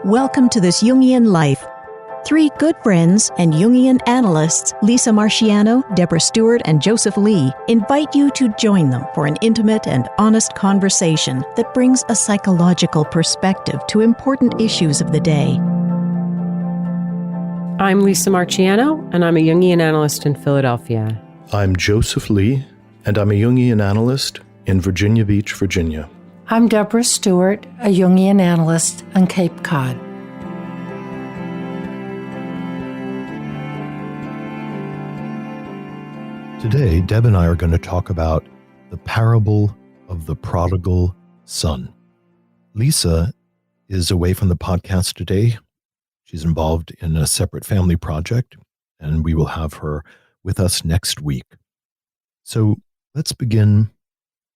Welcome to This Jungian Life. Three good friends and Jungian analysts, Lisa Marciano, Deborah Stewart, and Joseph Lee, invite you to join them for an intimate and honest conversation that brings a psychological perspective to important issues of the day. I'm Lisa Marciano, and I'm a Jungian analyst in Philadelphia. I'm Joseph Lee, and I'm a Jungian analyst in Virginia Beach, Virginia. I'm Deborah Stewart, a Jungian analyst on Cape Cod. Today, Deb and I are going to talk about the parable of the prodigal son. Lisa is away from the podcast today. She's involved in a separate family project, and we will have her with us next week. So let's begin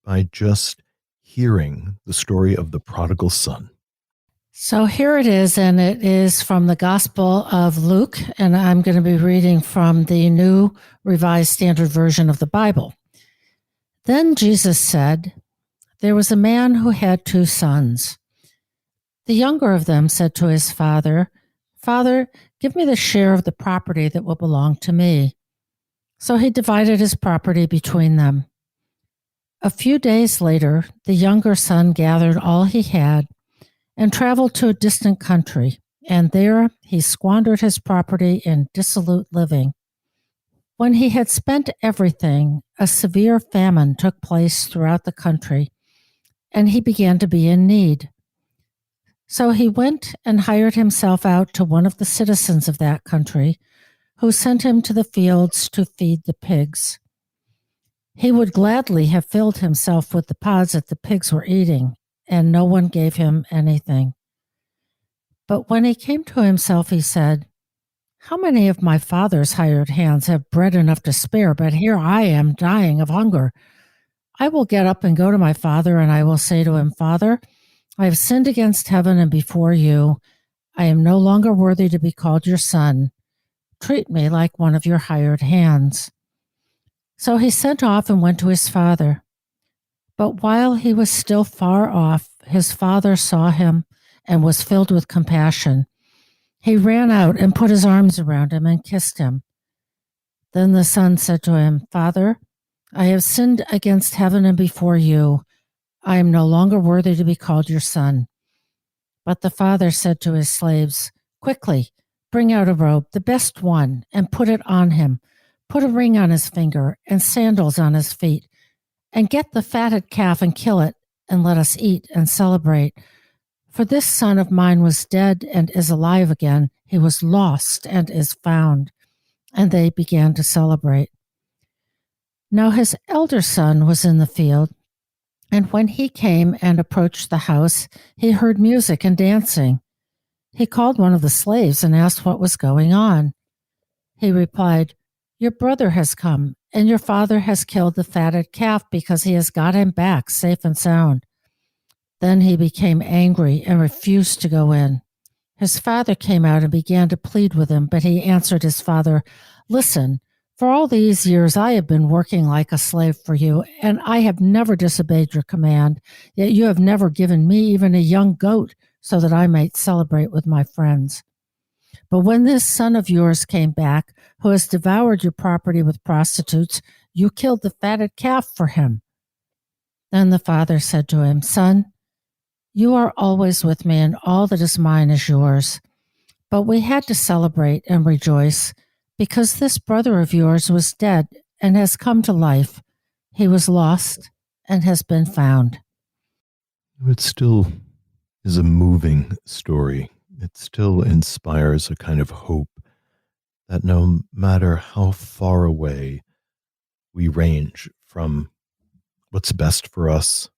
by just hearing the story of the prodigal son. So here it is, and it is from the Gospel of Luke, and I'm going to be reading from the New Revised Standard Version of the Bible. Then Jesus said, "There was a man who had 2 sons. The younger of them said to his father, 'Father, give me the share of the property that will belong to me.' So he divided his property between them. A few days later, the younger son gathered all he had and traveled to a distant country, and there he squandered his property in dissolute living. When he had spent everything, a severe famine took place throughout the country, and he began to be in need. So he went and hired himself out to one of the citizens of that country, who sent him to the fields to feed the pigs. He would gladly have filled himself with the pods that the pigs were eating, and no one gave him anything. But when he came to himself, he said, 'How many of my father's hired hands have bread enough to spare, but here I am dying of hunger? I will get up and go to my father, and I will say to him, Father, I have sinned against heaven and before you. I am no longer worthy to be called your son. Treat me like one of your hired hands.' So he sent off and went to his father. But while he was still far off, his father saw him and was filled with compassion. He ran out and put his arms around him and kissed him. Then the son said to him, 'Father, I have sinned against heaven and before you. I am no longer worthy to be called your son.' But the father said to his slaves, 'Quickly, bring out a robe, the best one, and put it on him. Put a ring on his finger and sandals on his feet, and get the fatted calf and kill it, and let us eat and celebrate. For this son of mine was dead and is alive again. He was lost and is found.' And they began to celebrate. Now his elder son was in the field, and when he came and approached the house, he heard music and dancing. He called one of the slaves and asked what was going on. He replied, 'Your brother has come, and your father has killed the fatted calf because he has got him back safe and sound.' Then he became angry and refused to go in. His father came out and began to plead with him, but he answered his father, 'Listen, for all these years I have been working like a slave for you, and I have never disobeyed your command, yet you have never given me even a young goat so that I might celebrate with my friends. But when this son of yours came back, who has devoured your property with prostitutes, you killed the fatted calf for him.' Then the father said to him, 'Son, you are always with me, and all that is mine is yours. But we had to celebrate and rejoice, because this brother of yours was dead and has come to life. He was lost and has been found.'" It still is a moving story. It still inspires a kind of hope that no matter how far away we range from what's best for us,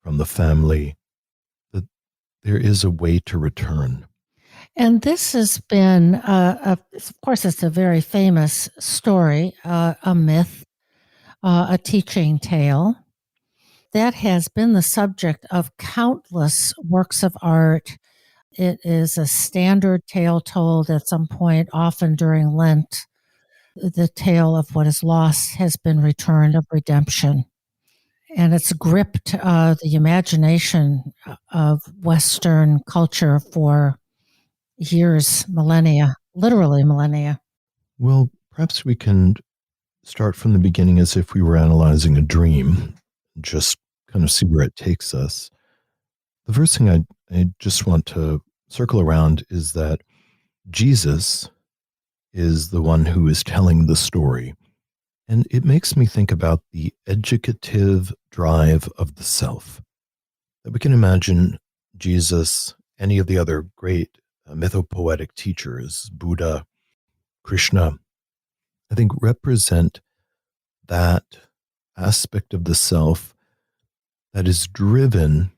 from the family, that there is a way to return. And this has been, of course, it's a very famous story, a myth, a teaching tale that has been the subject of countless works of art. It is a standard tale told at some point, often during Lent. The tale of what is lost has been returned, of redemption. And it's gripped the imagination of Western culture for years, millennia, literally millennia. Well, perhaps we can start from the beginning as if we were analyzing a dream, just kind of see where it takes us. The first thing I just want to circle around is that Jesus is the one who is telling the story. And it makes me think about the educative drive of the self. That we can imagine Jesus, any of the other great mythopoetic teachers, Buddha, Krishna, I think represent that aspect of the self that is driven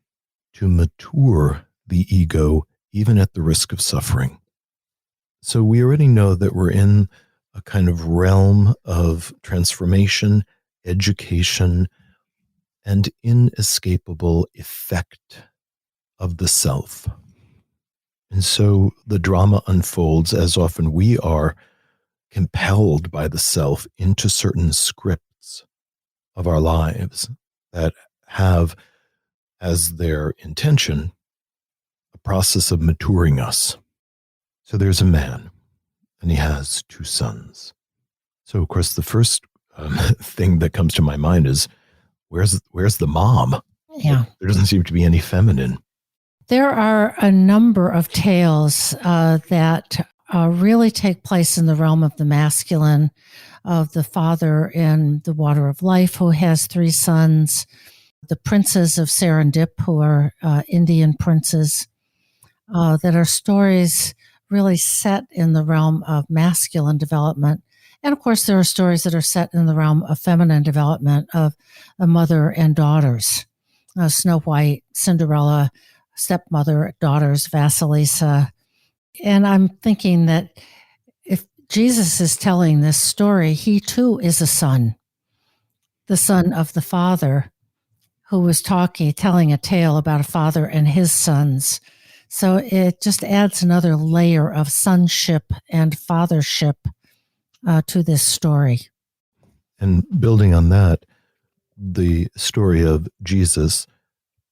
to mature the ego, even at the risk of suffering. So we already know that we're in a kind of realm of transformation, education, and inescapable effect of the self. And so the drama unfolds as often we are compelled by the self into certain scripts of our lives that have as their intention a process of maturing us. So there's a man, and he has two sons. So, of course, the first thing that comes to my mind is, where's the mom? Yeah. There doesn't seem to be any feminine. There are a number of tales that really take place in the realm of the masculine, of the father in the Water of Life who has three sons, the princes of Serendip, who are Indian princes, that are stories really set in the realm of masculine development. And of course, there are stories that are set in the realm of feminine development of a mother and daughters, Snow White, Cinderella, stepmother, daughters, Vasilisa. And I'm thinking that if Jesus is telling this story, he too is a son, the son of the father who was telling a tale about a father and his sons. So it just adds another layer of sonship and fathership to this story. And building on that, the story of Jesus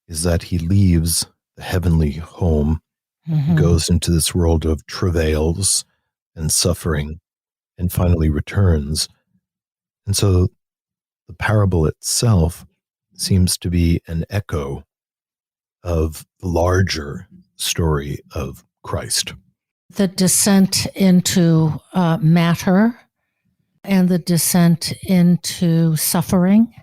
is that he leaves the heavenly home, goes into this world of travails and suffering, and finally returns. And so the parable itself seems to be an echo of the larger story of Christ. The descent into matter and the descent into suffering.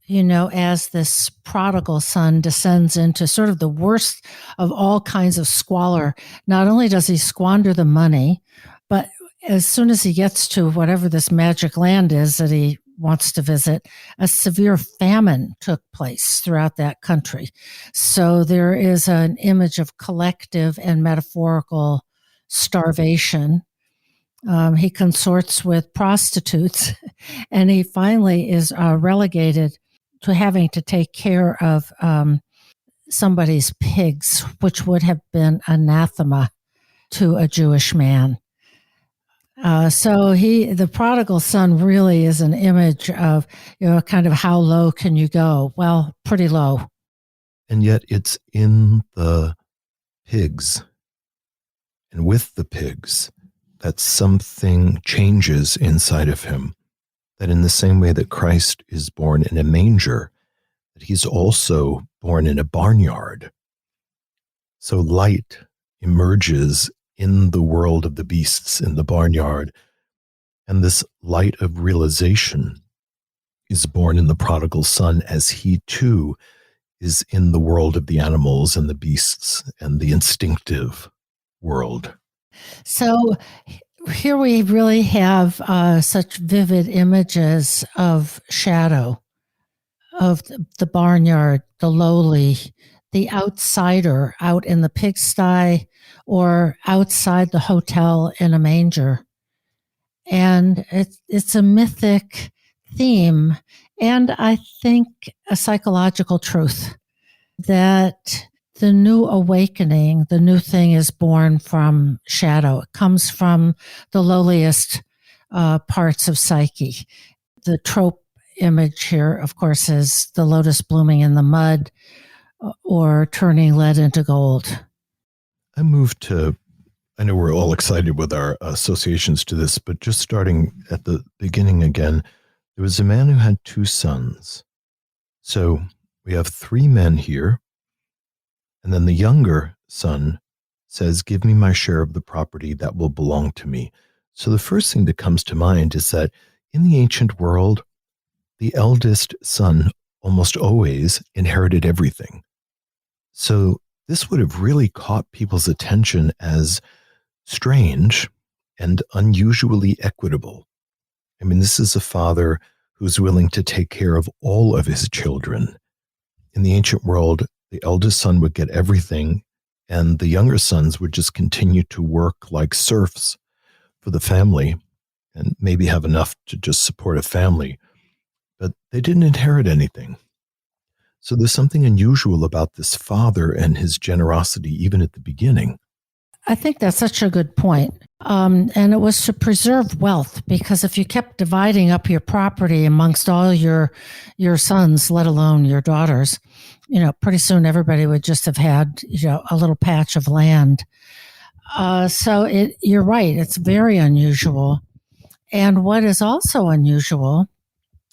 You know, as this prodigal son descends into sort of the worst of all kinds of squalor, not only does he squander the money, but as soon as he gets to whatever this magic land is that he wants to visit, a severe famine took place throughout that country. So there is an image of collective and metaphorical starvation. He consorts with prostitutes, and he finally is relegated to having to take care of somebody's pigs, which would have been anathema to a Jewish man. So the prodigal son really is an image of, kind of how low can you go? Well, pretty low. And yet it's in the pigs and with the pigs that something changes inside of him. That in the same way that Christ is born in a manger, that he's also born in a barnyard. So light emerges in the world of the beasts in the barnyard, and this light of realization is born in the prodigal son as he too is in the world of the animals and the beasts and the instinctive world. So here we really have such vivid images of shadow, of the barnyard, the lowly, the outsider out in the pigsty or outside the hotel in a manger. And it's a mythic theme, and I think a psychological truth that the new awakening, the new thing is born from shadow. It comes from the lowliest parts of psyche. The trope image here, of course, is the lotus blooming in the mud or turning lead into gold. I moved to, I know we're all excited with our associations to this, but just starting at the beginning again, there was a man who had 2 sons. So we have 3 men here. And then the younger son says, give me my share of the property that will belong to me. So the first thing that comes to mind is that in the ancient world, the eldest son almost always inherited everything. So this would have really caught people's attention as strange and unusually equitable. I mean, this is a father who's willing to take care of all of his children. In the ancient world, the eldest son would get everything, and the younger sons would just continue to work like serfs for the family and maybe have enough to just support a family. But they didn't inherit anything. So there's something unusual about this father and his generosity, even at the beginning. I think that's such a good point. And it was to preserve wealth, because if you kept dividing up your property amongst all your sons, let alone your daughters, pretty soon everybody would just have had, a little patch of land. So you're right. It's very unusual. And what is also unusual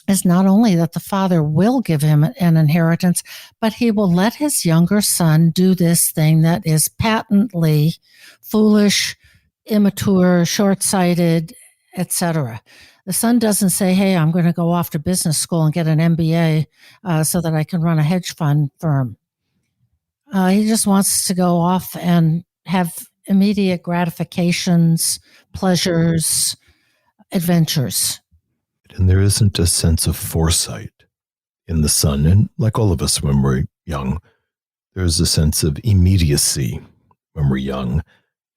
is not only that the father will give him an inheritance, but he will let his younger son do this thing that is patently foolish, immature, short-sighted, etc. The son doesn't say, hey, I'm going to go off to business school and get an MBA so that I can run a hedge fund firm. He just wants to go off and have immediate gratifications, pleasures, adventures. And there isn't a sense of foresight in the son. And like all of us when we're young, there's a sense of immediacy when we're young.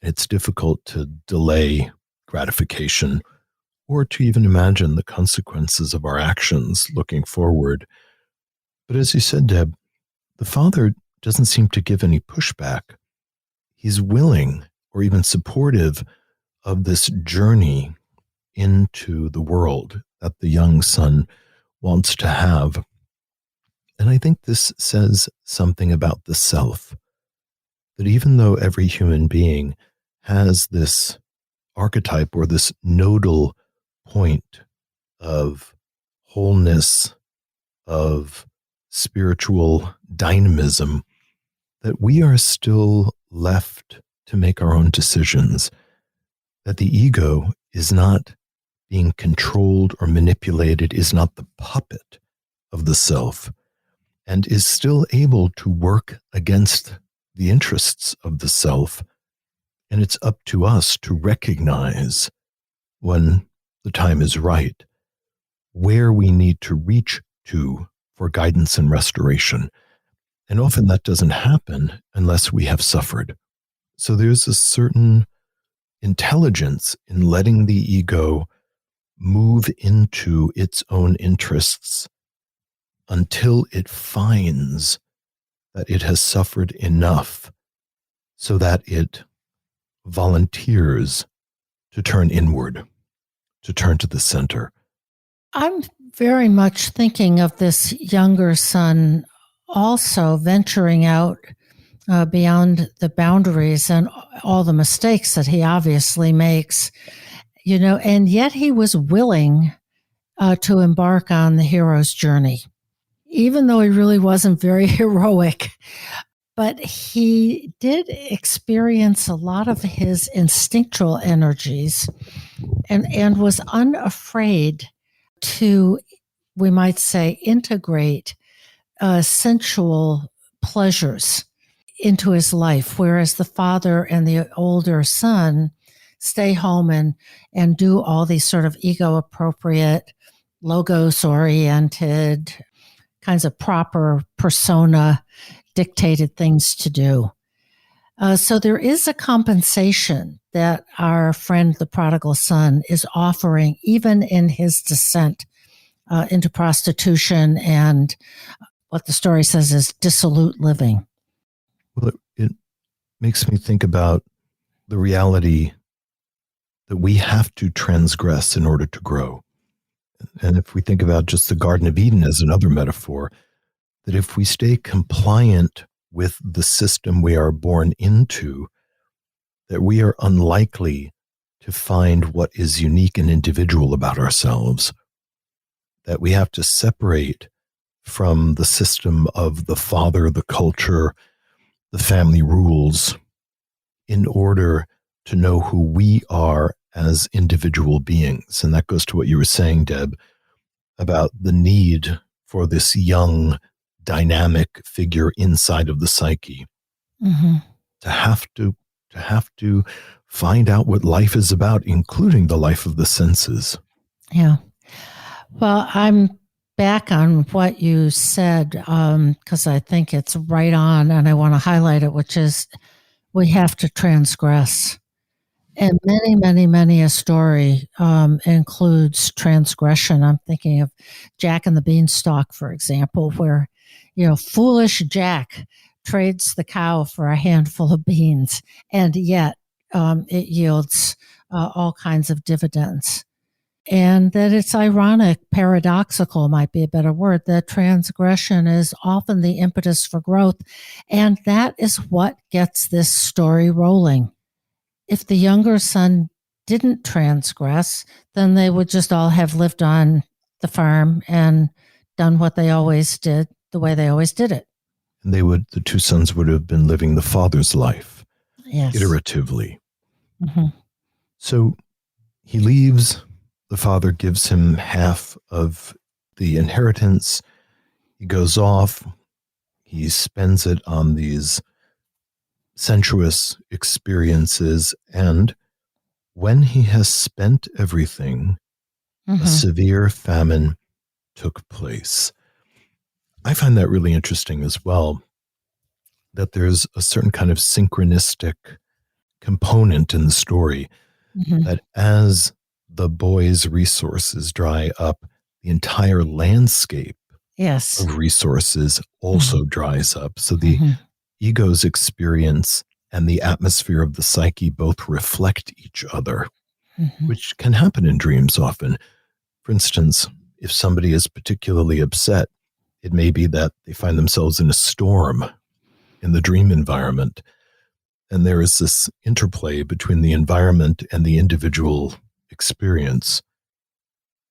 It's difficult to delay gratification or to even imagine the consequences of our actions looking forward. But as you said, Deb, the father doesn't seem to give any pushback. He's willing or even supportive of this journey into the world that the young son wants to have. And I think this says something about the self, that even though every human being has this archetype or this nodal point of wholeness, of spiritual dynamism, that we are still left to make our own decisions, that the ego is not being controlled or manipulated, is not the puppet of the self, and is still able to work against the interests of the self. And it's up to us to recognize when the time is right, where we need to reach to for guidance and restoration. And often that doesn't happen unless we have suffered. So there's a certain intelligence in letting the ego move into its own interests until it finds that it has suffered enough so that it volunteers to turn inward, to turn to the center. I'm very much thinking of this younger son also venturing out beyond the boundaries and all the mistakes that he obviously makes, and yet he was willing to embark on the hero's journey, even though he really wasn't very heroic. But he did experience a lot of his instinctual energies and was unafraid to, we might say, integrate sensual pleasures into his life, whereas the father and the older son stay home and do all these sort of ego-appropriate, logos-oriented, kinds of proper persona-dictated things to do. So there is a compensation that our friend, the prodigal son, is offering, even in his descent into prostitution and what the story says is dissolute living. Well, it makes me think about the reality that we have to transgress in order to grow. And if we think about just the Garden of Eden as another metaphor, that if we stay compliant with the system we are born into, that we are unlikely to find what is unique and individual about ourselves, that we have to separate from the system of the father, the culture, the family rules, in order to know who we are as individual beings. And that goes to what you were saying, Deb, about the need for this young, dynamic figure inside of the psyche to have to find out what life is about, including the life of the senses. Yeah. Well, I'm back on what you said because I think it's right on, and I want to highlight it, which is we have to transgress. And many a story includes transgression. I'm thinking of Jack and the Beanstalk, for example, where, foolish Jack trades the cow for a handful of beans, and yet it yields all kinds of dividends. And that it's ironic, paradoxical might be a better word, that transgression is often the impetus for growth. And that is what gets this story rolling. If the younger son didn't transgress, then they would just all have lived on the farm and done what they always did, the way they always did it. And the two sons would have been living the father's life, yes, iteratively. So he leaves. The father gives him half of the inheritance. He goes off. He spends it on these sensuous experiences. And when he has spent everything, a severe famine took place. I find that really interesting as well, that there's a certain kind of synchronistic component in the story, that as the boy's resources dry up, the entire landscape of resources also dries up. So the ego's experience and the atmosphere of the psyche both reflect each other, which can happen in dreams often. For instance, if somebody is particularly upset, it may be that they find themselves in a storm in the dream environment. And there is this interplay between the environment and the individual experience.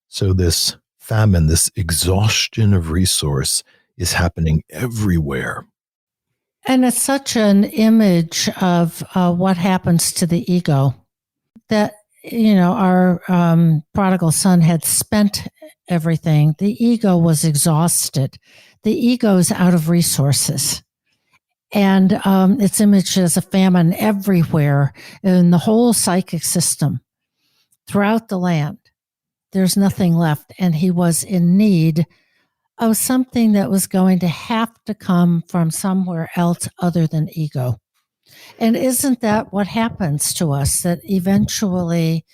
So this famine, this exhaustion of resource is happening everywhere. And it's such an image of what happens to the ego that, our prodigal son had spent everything. The ego was exhausted. The ego's out of resources. And it's imaged as a famine everywhere in the whole psychic system throughout the land. There's nothing left. And he was in need of something that was going to have to come from somewhere else other than ego. And isn't that what happens to us, that eventually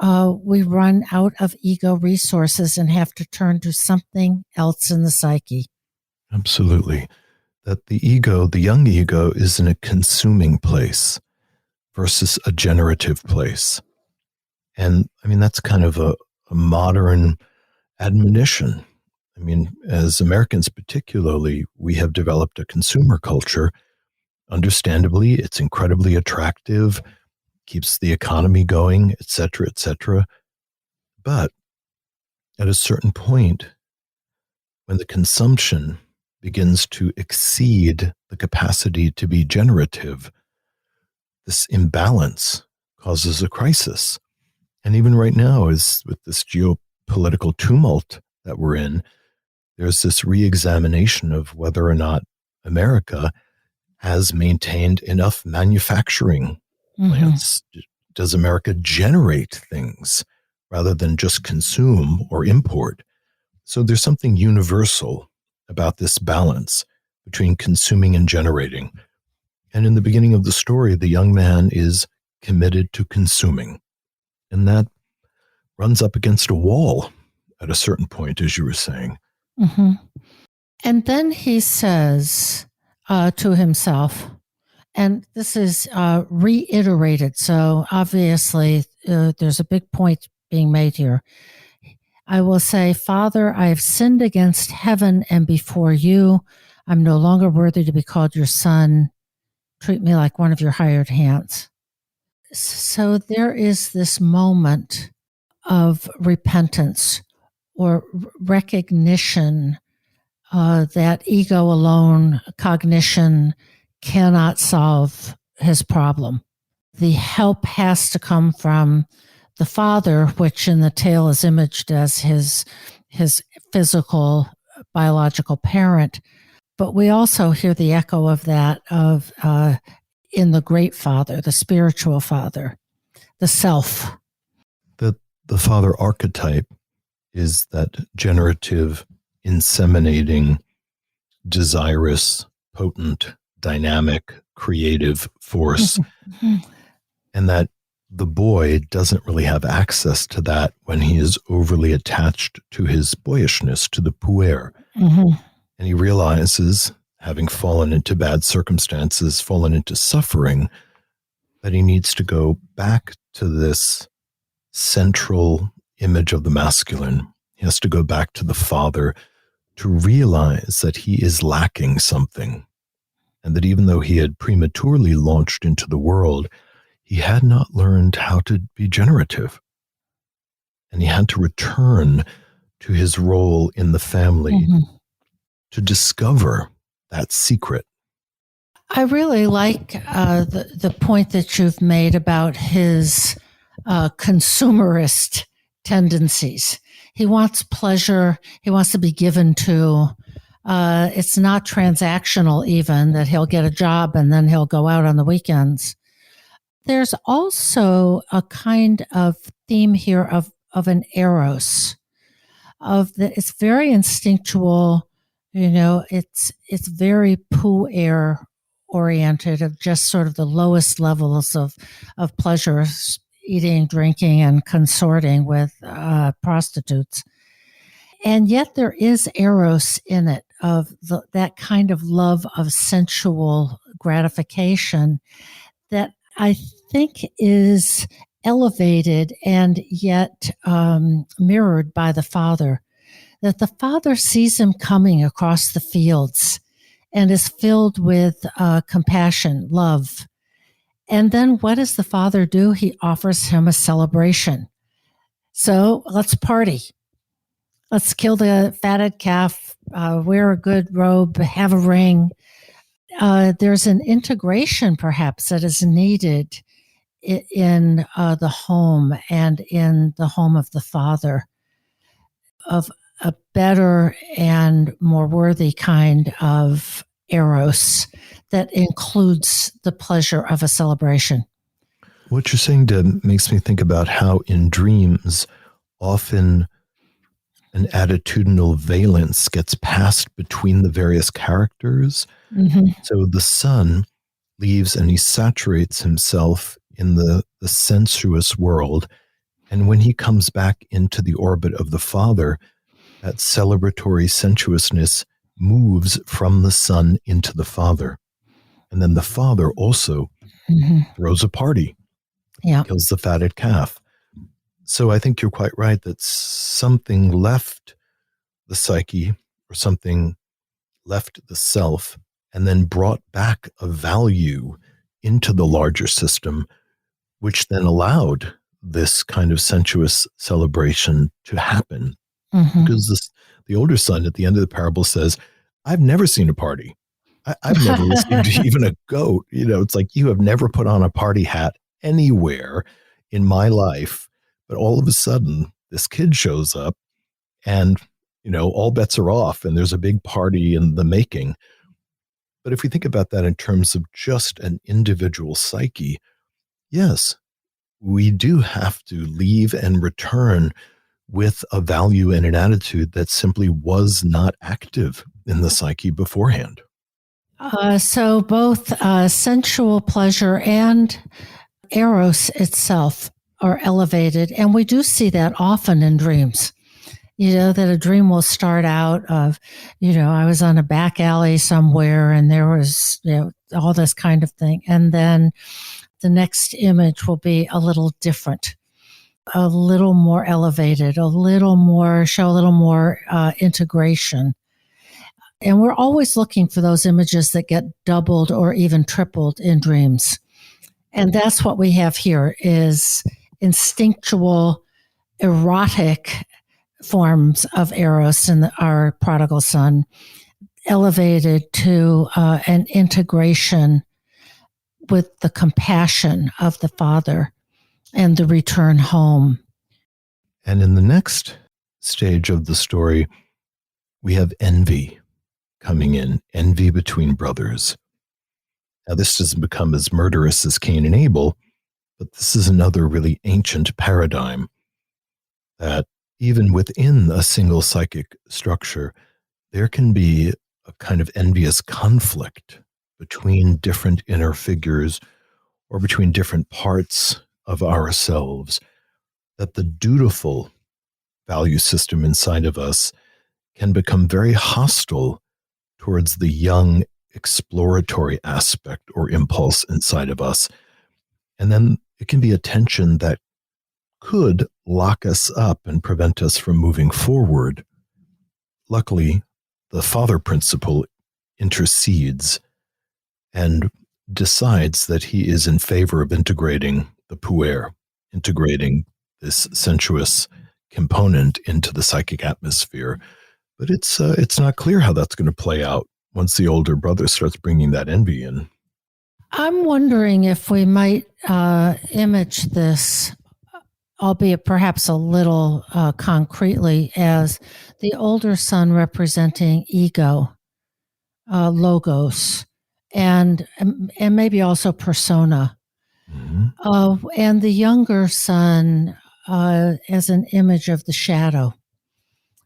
we run out of ego resources and have to turn to something else in the psyche? Absolutely. That the ego, the young ego, is in a consuming place versus a generative place. And I mean, that's kind of a modern admonition. I mean, as Americans particularly, we have developed a consumer culture. Understandably, it's incredibly attractive, keeps the economy going, et cetera, et cetera. But at a certain point, when the consumption begins to exceed the capacity to be generative, this imbalance causes a crisis. And even right now, is with this geopolitical tumult that we're in, there's this re-examination of whether or not America has maintained enough manufacturing plants. Does America generate things rather than just consume or import? So there's something universal about this balance between consuming and generating. And in the beginning of the story, the young man is committed to consuming. And that runs up against a wall at a certain point, as you were saying. And then he says to himself, and this is reiterated, so obviously there's a big point being made here. I will say, Father, I have sinned against heaven and before you. I'm no longer worthy to be called your son. Treat me like one of your hired hands. So there is this moment of repentance or recognition that ego alone, cognition, cannot solve his problem. The help has to come from the father, which in the tale is imaged as his physical, biological parent. But we also hear the echo of that in the great father, the spiritual father, the self. The father archetype is that generative, inseminating, desirous, potent, dynamic, creative force. And that the boy doesn't really have access to that when he is overly attached to his boyishness, to the puer. And he realizes, having fallen into bad circumstances, fallen into suffering, that he needs to go back to this central image of the masculine. He has to go back to the father to realize that he is lacking something, and that even though he had prematurely launched into the world, he had not learned how to be generative. And he had to return to his role in the family to discover that secret. I really like the point that you've made about his consumerist tendencies. He wants pleasure. He wants to be given to. It's not transactional even, that he'll get a job and then he'll go out on the weekends. There's also a kind of theme here of an eros, it's very instinctual, it's very puer oriented, of just sort of the lowest levels of pleasure, eating, drinking, and consorting with prostitutes. And yet there is eros in it, of that kind of love of sensual gratification that I think is elevated and yet mirrored by the father. That the father sees him coming across the fields and is filled with compassion, love. And then what does the father do? He offers him a celebration. So let's party. Let's kill the fatted calf, wear a good robe, have a ring. There's an integration perhaps that is needed in the home and in the home of the father, of a better and more worthy kind of eros that includes the pleasure of a celebration. What you're saying, Deb, makes me think about how in dreams, often an attitudinal valence gets passed between the various characters. So the son leaves and he saturates himself in the sensuous world. And when he comes back into the orbit of the father, that celebratory sensuousness moves from the son into the father. And then the father also throws a party, kills the fatted calf. So I think you're quite right that something left the psyche, or something left the self, and then brought back a value into the larger system, which then allowed this kind of sensuous celebration to happen. Because the older son at the end of the parable says, I've never seen a party. I've never received even a goat. It's like, you have never put on a party hat anywhere in my life. But all of a sudden, this kid shows up and, all bets are off and there's a big party in the making. But if we think about that in terms of just an individual psyche, yes, we do have to leave and return with a value and an attitude that simply was not active in the psyche beforehand. So both sensual pleasure and eros itself are elevated. And we do see that often in dreams. That a dream will start out of, I was on a back alley somewhere and there was, all this kind of thing. And then the next image will be a little different, a little more elevated, show a little more integration. And we're always looking for those images that get doubled or even tripled in dreams. And that's what we have here is instinctual, erotic forms of eros in our prodigal son, elevated to an integration with the compassion of the father and the return home. And in the next stage of the story, we have envy coming in, envy between brothers. Now, this doesn't become as murderous as Cain and Abel, but this is another really ancient paradigm that even within a single psychic structure, there can be a kind of envious conflict between different inner figures or between different parts of ourselves, that the dutiful value system inside of us can become very hostile towards the young exploratory aspect or impulse inside of us. And then it can be a tension that could lock us up and prevent us from moving forward. Luckily, the father principle intercedes and decides that he is in favor of integrating the puer, integrating this sensuous component into the psychic atmosphere. But it's not clear how that's going to play out once the older brother starts bringing that envy in. I'm wondering if we might image this, albeit perhaps a little concretely, as the older son representing ego, logos, and maybe also persona, and the younger son as an image of the shadow,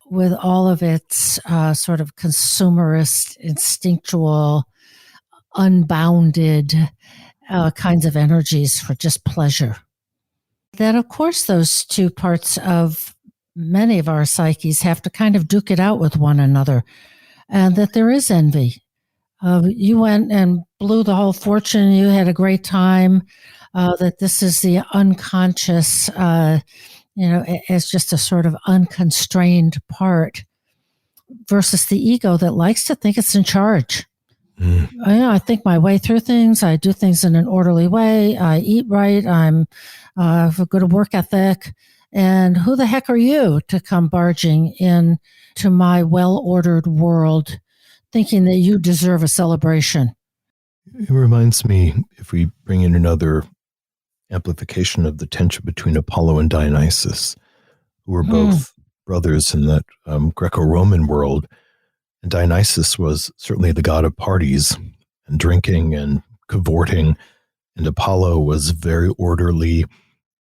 with all of its sort of consumerist, instinctual, unbounded kinds of energies for just pleasure. That, of course, those two parts of many of our psyches have to kind of duke it out with one another, and that there is envy. You went and blew the whole fortune. You had a great time. That this is the unconscious, as just a sort of unconstrained part, versus the ego that likes to think it's in charge. I think my way through things. I do things in an orderly way. I eat right. I'm have a good work ethic. And who the heck are you to come barging in to my well-ordered world, thinking that you deserve a celebration? It reminds me, if we bring in another amplification of the tension between Apollo and Dionysus, who were both brothers in that Greco-Roman world. And Dionysus was certainly the god of parties and drinking and cavorting. And Apollo was very orderly,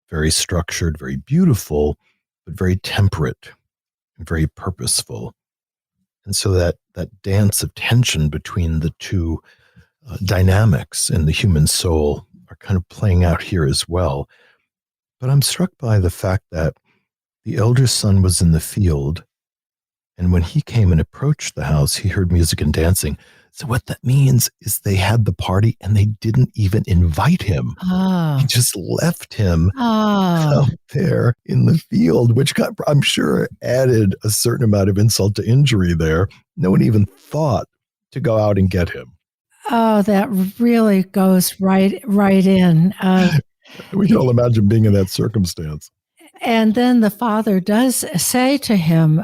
very structured, very beautiful, but very temperate and very purposeful. And so that dance of tension between the two dynamics in the human soul are kind of playing out here as well. But I'm struck by the fact that the elder son was in the field, and when he came and approached the house, he heard music and dancing. So what that means is they had the party and they didn't even invite him. He just left him out there in the field, which I'm sure added a certain amount of insult to injury there. No one even thought to go out and get him. Oh, that really goes right in. We can all imagine being in that circumstance. And then the father does say to him,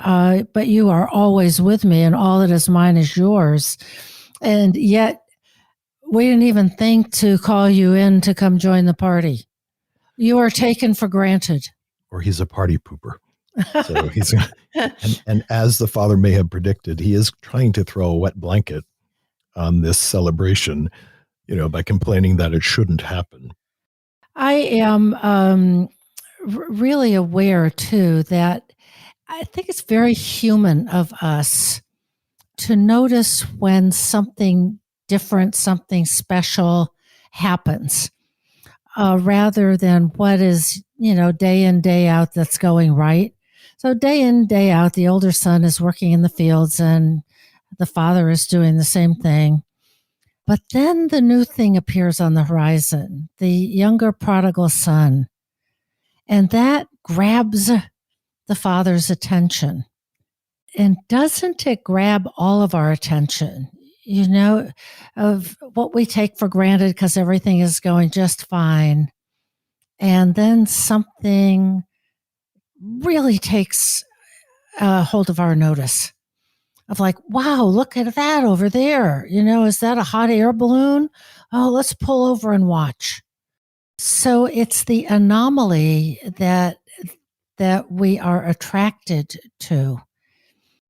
but you are always with me and all that is mine is yours. And yet we didn't even think to call you in to come join the party. You are taken for granted. Or he's a party pooper. So he's, and as the father may have predicted, he is trying to throw a wet blanket on this celebration, by complaining that it shouldn't happen. I am really aware, too, that I think it's very human of us to notice when something different, something special happens, rather than what is, day in, day out that's going right. So day in, day out, the older son is working in the fields and the father is doing the same thing. But then the new thing appears on the horizon, the younger prodigal son. And that grabs the father's attention. And doesn't it grab all of our attention? of what we take for granted because everything is going just fine. And then something really takes hold of our notice of like, wow, look at that over there. Is that a hot air balloon? Oh, let's pull over and watch. So it's the anomaly that we are attracted to,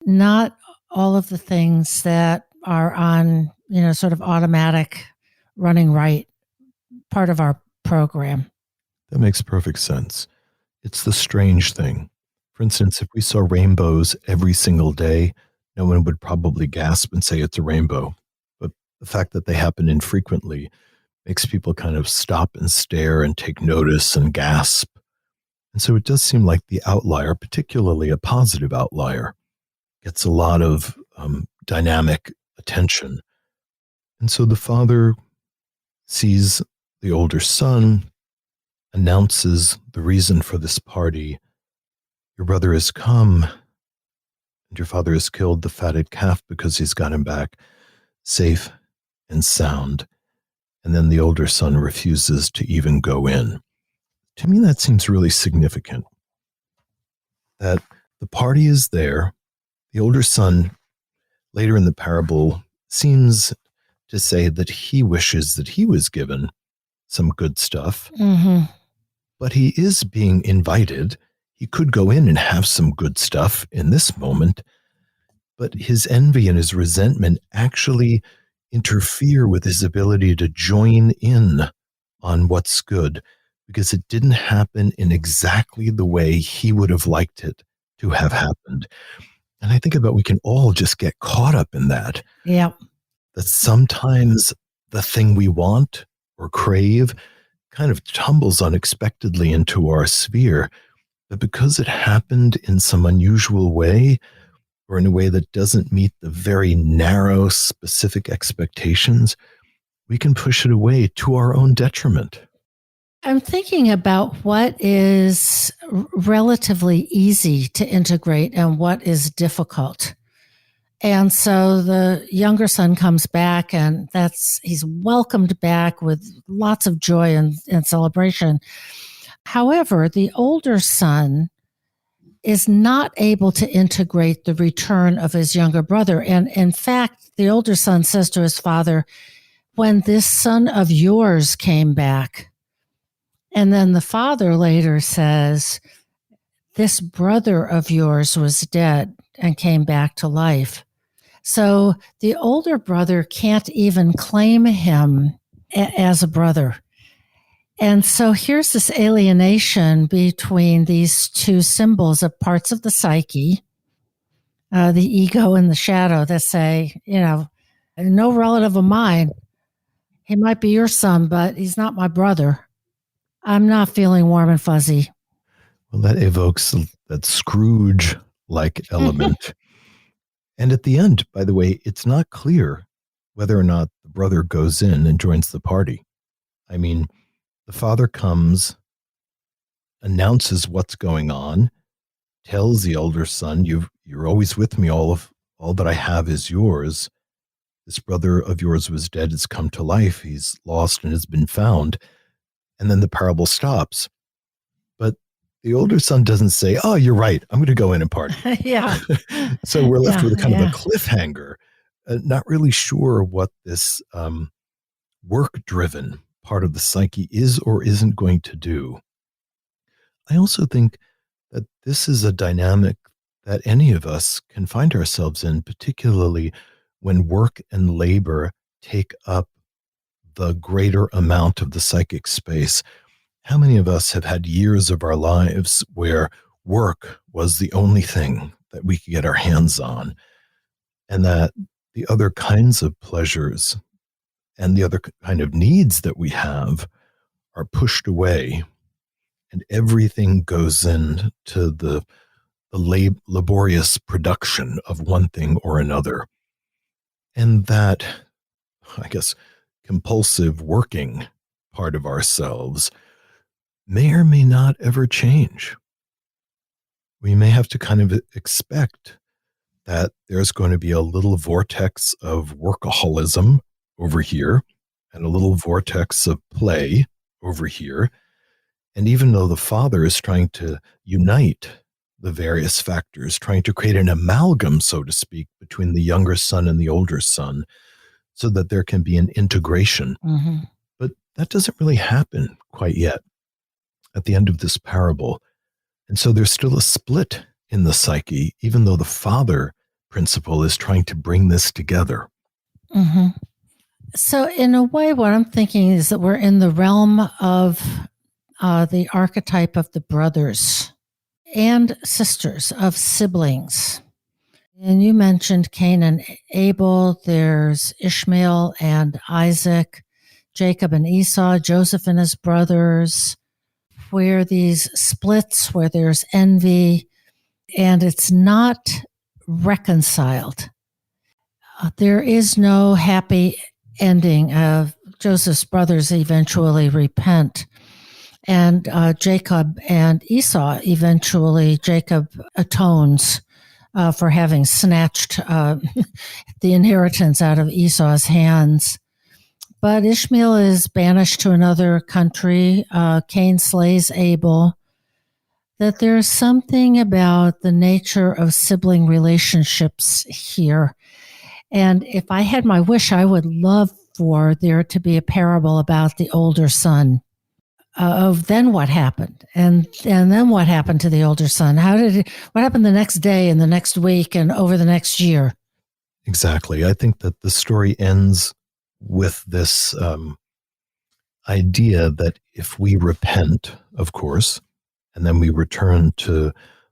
not all of the things that are on, sort of automatic running right part of our program. That makes perfect sense. It's the strange thing. For instance, if we saw rainbows every single day, no one would probably gasp and say it's a rainbow. But the fact that they happen infrequently makes people kind of stop and stare and take notice and gasp. And so it does seem like the outlier, particularly a positive outlier, gets a lot of dynamic attention. And so the father sees the older son, announces the reason for this party. Your brother has come, and your father has killed the fatted calf because he's got him back safe and sound. And then the older son refuses to even go in. To me, that seems really significant. That the party is there. The older son, later in the parable, seems to say that he wishes that he was given some good stuff. Mm-hmm. But he is being invited. He could go in and have some good stuff in this moment, but his envy and his resentment actually interfere with his ability to join in on what's good, because it didn't happen in exactly the way he would have liked it to have happened. And I think about we can all just get caught up in that. Yeah. That sometimes the thing we want or crave kind of tumbles unexpectedly into our sphere, but because it happened in some unusual way or in a way that doesn't meet the very narrow, specific expectations, we can push it away to our own detriment. I'm thinking about what is relatively easy to integrate and what is difficult. And so the younger son comes back, and he's welcomed back with lots of joy and celebration. However, the older son is not able to integrate the return of his younger brother. And in fact, the older son says to his father, when this son of yours came back. And then the father later says, this brother of yours was dead and came back to life. So the older brother can't even claim him as a brother. And so here's this alienation between these two symbols of parts of the psyche, the ego and the shadow, that say, no relative of mine. He might be your son, but he's not my brother. I'm not feeling warm and fuzzy. Well, that evokes that Scrooge-like element. And at the end, by the way, it's not clear whether or not the brother goes in and joins the party. I mean, the father comes, announces what's going on, tells the older son, you're always with me. All that I have is yours. This brother of yours was dead, has come to life. He's lost and has been found. And then the parable stops. But the older son doesn't say, oh, you're right, I'm going to go in and party. Yeah. So we're left with a kind of a cliffhanger, not really sure what this work-driven part of the psyche is or isn't going to do. I also think that this is a dynamic that any of us can find ourselves in, particularly when work and labor take up the greater amount of the psychic space. How many of us have had years of our lives where work was the only thing that we could get our hands on, and that the other kinds of pleasures and the other kind of needs that we have are pushed away, and everything goes into the laborious production of one thing or another. And that, I guess, compulsive working part of ourselves may or may not ever change. We may have to kind of expect that there's going to be a little vortex of workaholism over here and a little vortex of play over here. And even though the father is trying to unite the various factors, trying to create an amalgam, so to speak, between the younger son and the older son, so that there can be an integration. Mm-hmm. But that doesn't really happen quite yet at the end of this parable. And so there's still a split in the psyche, even though the father principle is trying to bring this together. Mm-hmm. So in a way, what I'm thinking is that we're in the realm of the archetype of the brothers and sisters, of siblings. And you mentioned Cain and Abel. There's Ishmael and Isaac, Jacob and Esau, Joseph and his brothers, where these splits, where there's envy, and it's not reconciled. There is no happy ending. Joseph's brothers eventually repent. And Jacob and Esau, eventually Jacob atones for having snatched the inheritance out of Esau's hands. But Ishmael is banished to another country. Cain slays Abel. That there's something about the nature of sibling relationships here. And if I had my wish, I would love for there to be a parable about the older son. Of then what happened, and then what happened to the older son? What happened the next day and the next week and over the next year? Exactly. I think that the story ends with this idea that if we repent, of course, and then we return to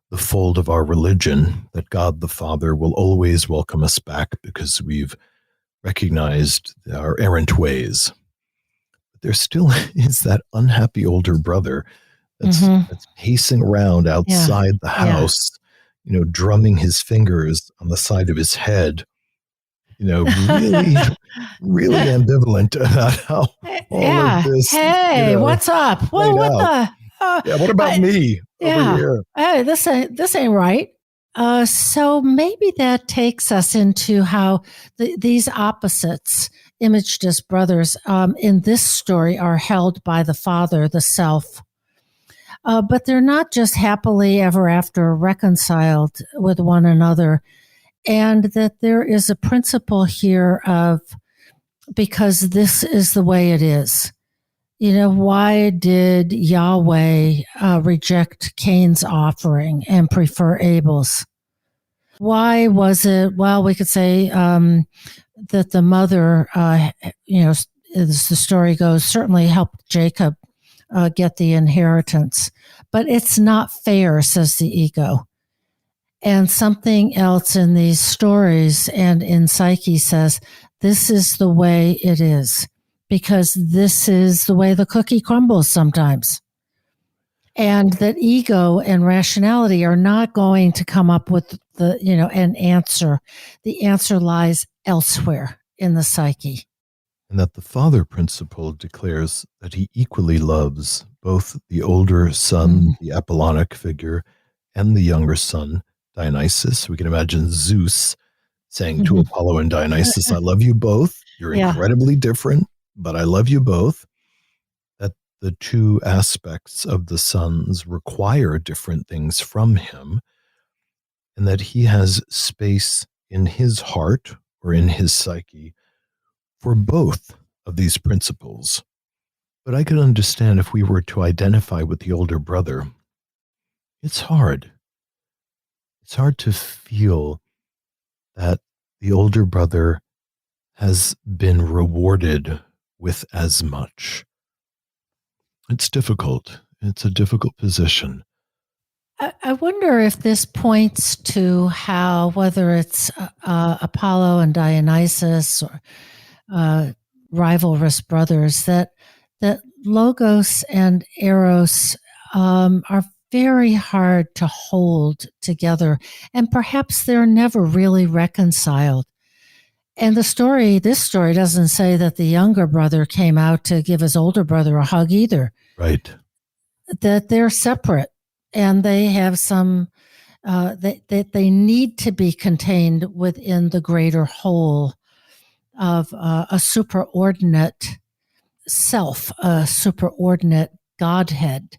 the fold of our religion, that God the Father will always welcome us back because we've recognized our errant ways. There still is that unhappy older brother that's pacing around outside the house, drumming his fingers on the side of his head, really, really ambivalent about how all of this. Hey, what's up? Well, what what about me over here? Hey, this ain't right. So maybe that takes us into how these opposites, imaged as brothers, in this story are held by the father, the self. But they're not just happily ever after reconciled with one another. And that there is a principle here of, because this is the way it is. Why did Yahweh reject Cain's offering and prefer Abel's? Why was it? Well, we could say that the mother, as the story goes, certainly helped Jacob get the inheritance. But it's not fair, says the ego. And something else in these stories and in psyche says, this is the way it is, because this is the way the cookie crumbles sometimes. And that ego and rationality are not going to come up with an answer. The answer lies elsewhere in the psyche. And that the father principle declares that he equally loves both the older son, the Apollonic figure, and the younger son, Dionysus. We can imagine Zeus saying to Apollo and Dionysus, I love you both. You're incredibly different, but I love you both. That the two aspects of the sons require different things from him, and that he has space in his heart or in his psyche for both of these principles. But I could understand if we were to identify with the older brother. It's hard. It's hard to feel that the older brother has been rewarded with as much. It's difficult. It's a difficult position. I wonder if this points to how, whether it's Apollo and Dionysus or rivalrous brothers, that logos and eros are very hard to hold together, and perhaps they're never really reconciled. And this story doesn't say that the younger brother came out to give his older brother a hug either. Right. That they're separate, and they have some that they need to be contained within the greater whole of a superordinate self, a superordinate Godhead,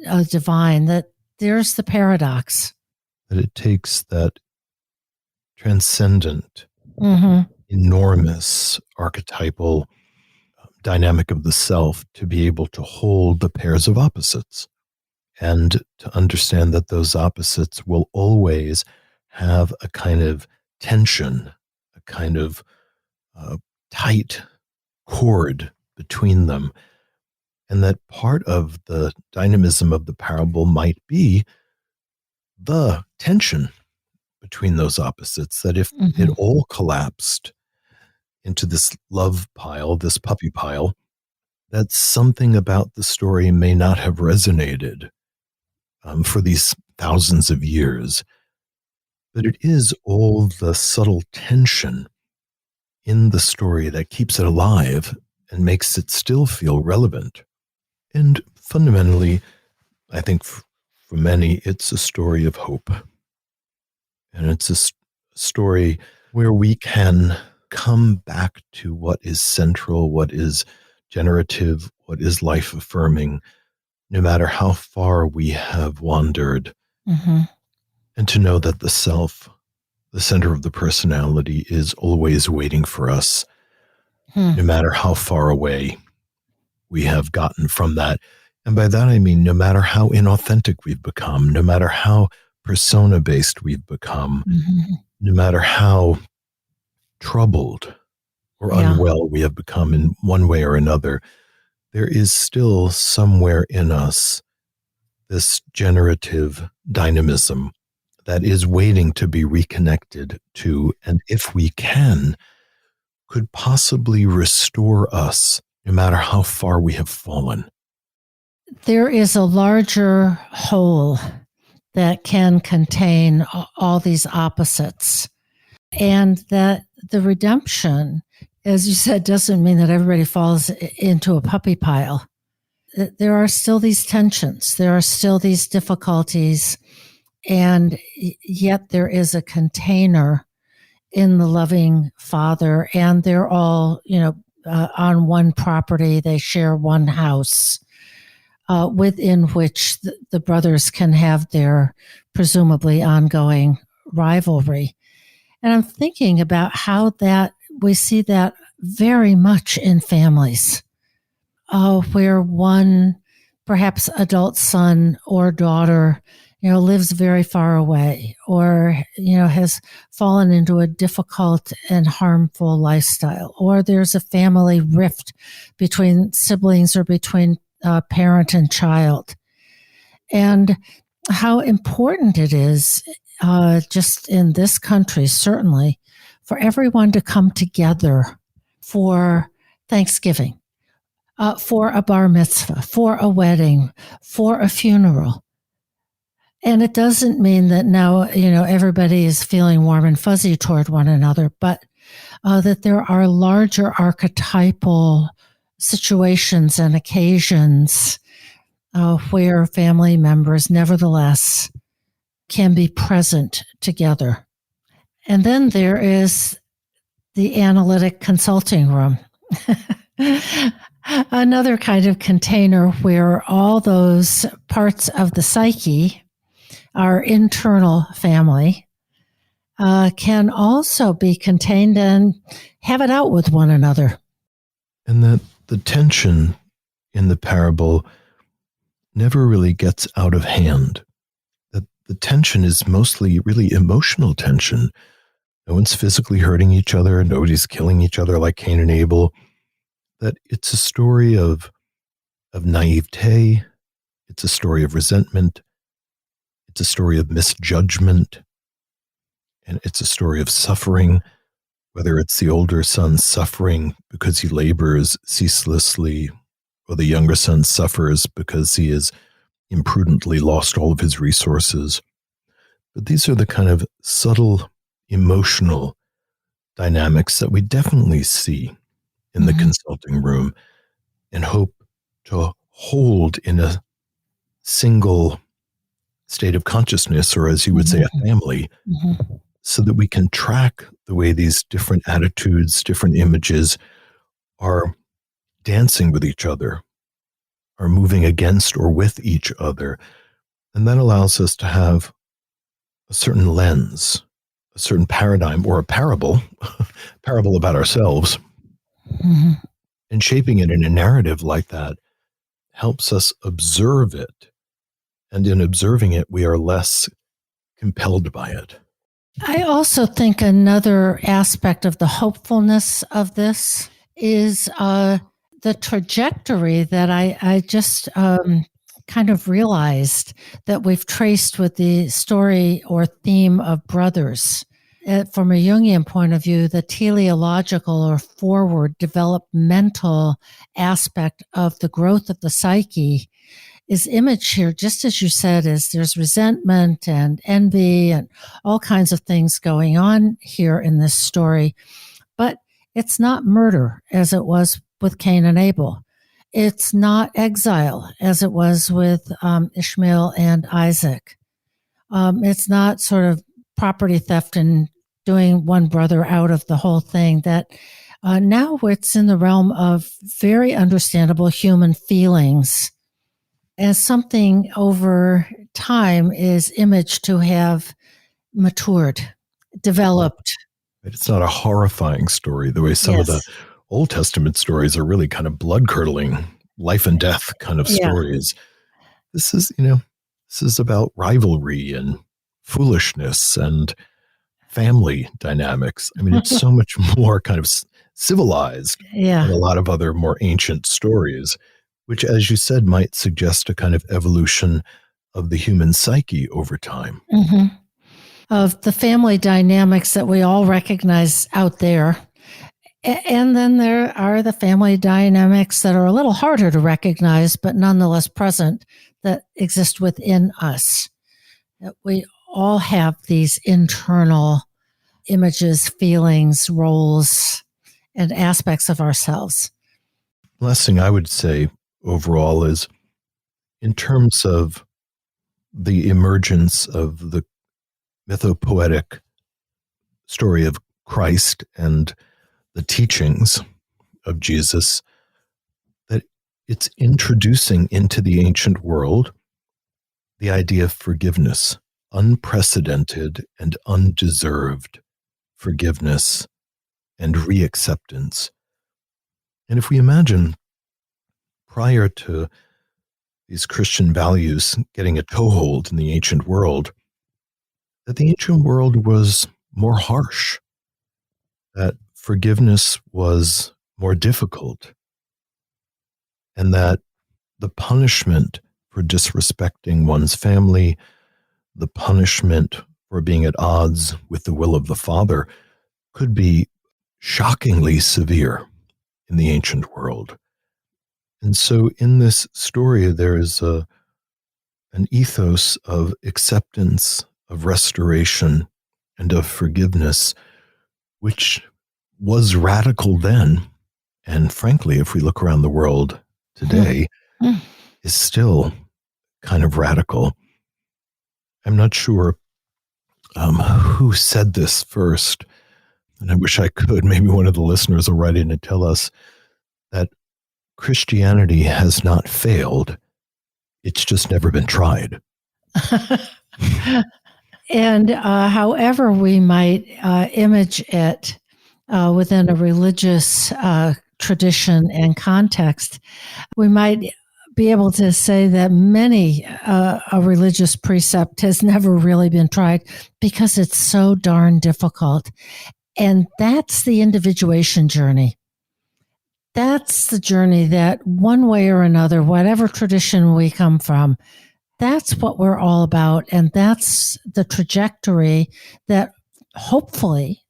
a divine. That there's the paradox. That it takes that transcendent, Mm-hmm. enormous archetypal dynamic of the self to be able to hold the pairs of opposites and to understand that those opposites will always have a kind of tension, a kind of tight cord between them. And that part of the dynamism of the parable might be the tension between those opposites, that if it all collapsed into this love pile, this puppy pile, that something about the story may not have resonated for these thousands of years. But it is all the subtle tension in the story that keeps it alive and makes it still feel relevant. And fundamentally, I think for many, it's a story of hope. And it's a story where we can come back to what is central, what is generative, what is life affirming, no matter how far we have wandered. Mm-hmm. And to know that the self, the center of the personality, is always waiting for us, no matter how far away we have gotten from that. And by that I mean no matter how inauthentic we've become, no matter how persona-based we've become, no matter how troubled or unwell we have become in one way or another, there is still somewhere in us this generative dynamism that is waiting to be reconnected to, and if we can, could possibly restore us no matter how far we have fallen. There is a larger whole that can contain all these opposites, and that the redemption, as you said, doesn't mean that everybody falls into a puppy pile. There are still these tensions, there are still these difficulties, and yet there is a container in the loving Father, and they're all, on one property. They share one house, within which the brothers can have their presumably ongoing rivalry. And I'm thinking about how that we see that very much in families, where one, perhaps adult son or daughter, lives very far away, or, has fallen into a difficult and harmful lifestyle, or there's a family rift between siblings or between parent and child. And how important it is, just in this country, certainly, for everyone to come together for Thanksgiving, for a bar mitzvah, for a wedding, for a funeral. And it doesn't mean that now, everybody is feeling warm and fuzzy toward one another, but that there are larger archetypal situations and occasions where family members nevertheless can be present together. And then there is the analytic consulting room. Another kind of container where all those parts of the psyche, our internal family, can also be contained and have it out with one another. And that the tension in the parable never really gets out of hand. That the tension is mostly really emotional tension. No one's physically hurting each other. Nobody's killing each other like Cain and Abel. That it's a story of naivete. It's a story of resentment. It's a story of misjudgment. And it's a story of suffering, whether it's the older son suffering because he labors ceaselessly, or the younger son suffers because he has imprudently lost all of his resources. But these are the kind of subtle emotional dynamics that we definitely see in the consulting room, and hope to hold in a single state of consciousness, or as you would say, a family, so that we can track the way these different attitudes, different images are dancing with each other, are moving against or with each other. And that allows us to have a certain lens, a certain paradigm, or a parable, parable about ourselves. And shaping it in a narrative like that helps us observe it. And in observing it, we are less compelled by it. I also think another aspect of the hopefulness of this is the trajectory that I just kind of realized that we've traced with the story or theme of brothers. From a Jungian point of view, the teleological or forward developmental aspect of the growth of the psyche is imaged here, just as you said, is there's resentment and envy and all kinds of things going on here in this story. But it's not murder as it was with Cain and Abel. It's not exile as it was with Ishmael and Isaac. It's not sort of property theft and doing one brother out of the whole thing. That now it's in the realm of very understandable human feelings as something over time is imaged to have matured, developed. It's not a horrifying story the way some of the Old Testament stories are really kind of blood-curdling, life and death kind of stories. This is about rivalry and foolishness and family dynamics. I mean, it's so much more kind of civilized than a lot of other more ancient stories, which, as you said, might suggest a kind of evolution of the human psyche over time. Of the family dynamics that we all recognize out there. And then there are the family dynamics that are a little harder to recognize, but nonetheless present, that exist within us. That we all have these internal images, feelings, roles, and aspects of ourselves. Last thing I would say overall is, in terms of the emergence of the mythopoetic story of Christ and the teachings of Jesus, that it's introducing into the ancient world the idea of forgiveness, unprecedented and undeserved forgiveness and reacceptance. And if we imagine prior to these Christian values getting a toehold in the ancient world, that the ancient world was more harsh, that forgiveness was more difficult, and that the punishment for disrespecting one's family, the punishment for being at odds with the will of the Father, could be shockingly severe in the ancient world. And so in this story, there is an ethos of acceptance, of restoration, and of forgiveness, which was radical then, and frankly, if we look around the world today, is still kind of radical. I'm not sure who said this first, and I wish I could. Maybe one of the listeners will write in and tell us that Christianity has not failed. It's just never been tried. And however we might image it within a religious tradition and context, we might be able to say that many a religious precept has never really been tried because it's so darn difficult. And that's the individuation journey. That's the journey that one way or another, whatever tradition we come from, that's what we're all about. And that's the trajectory that hopefully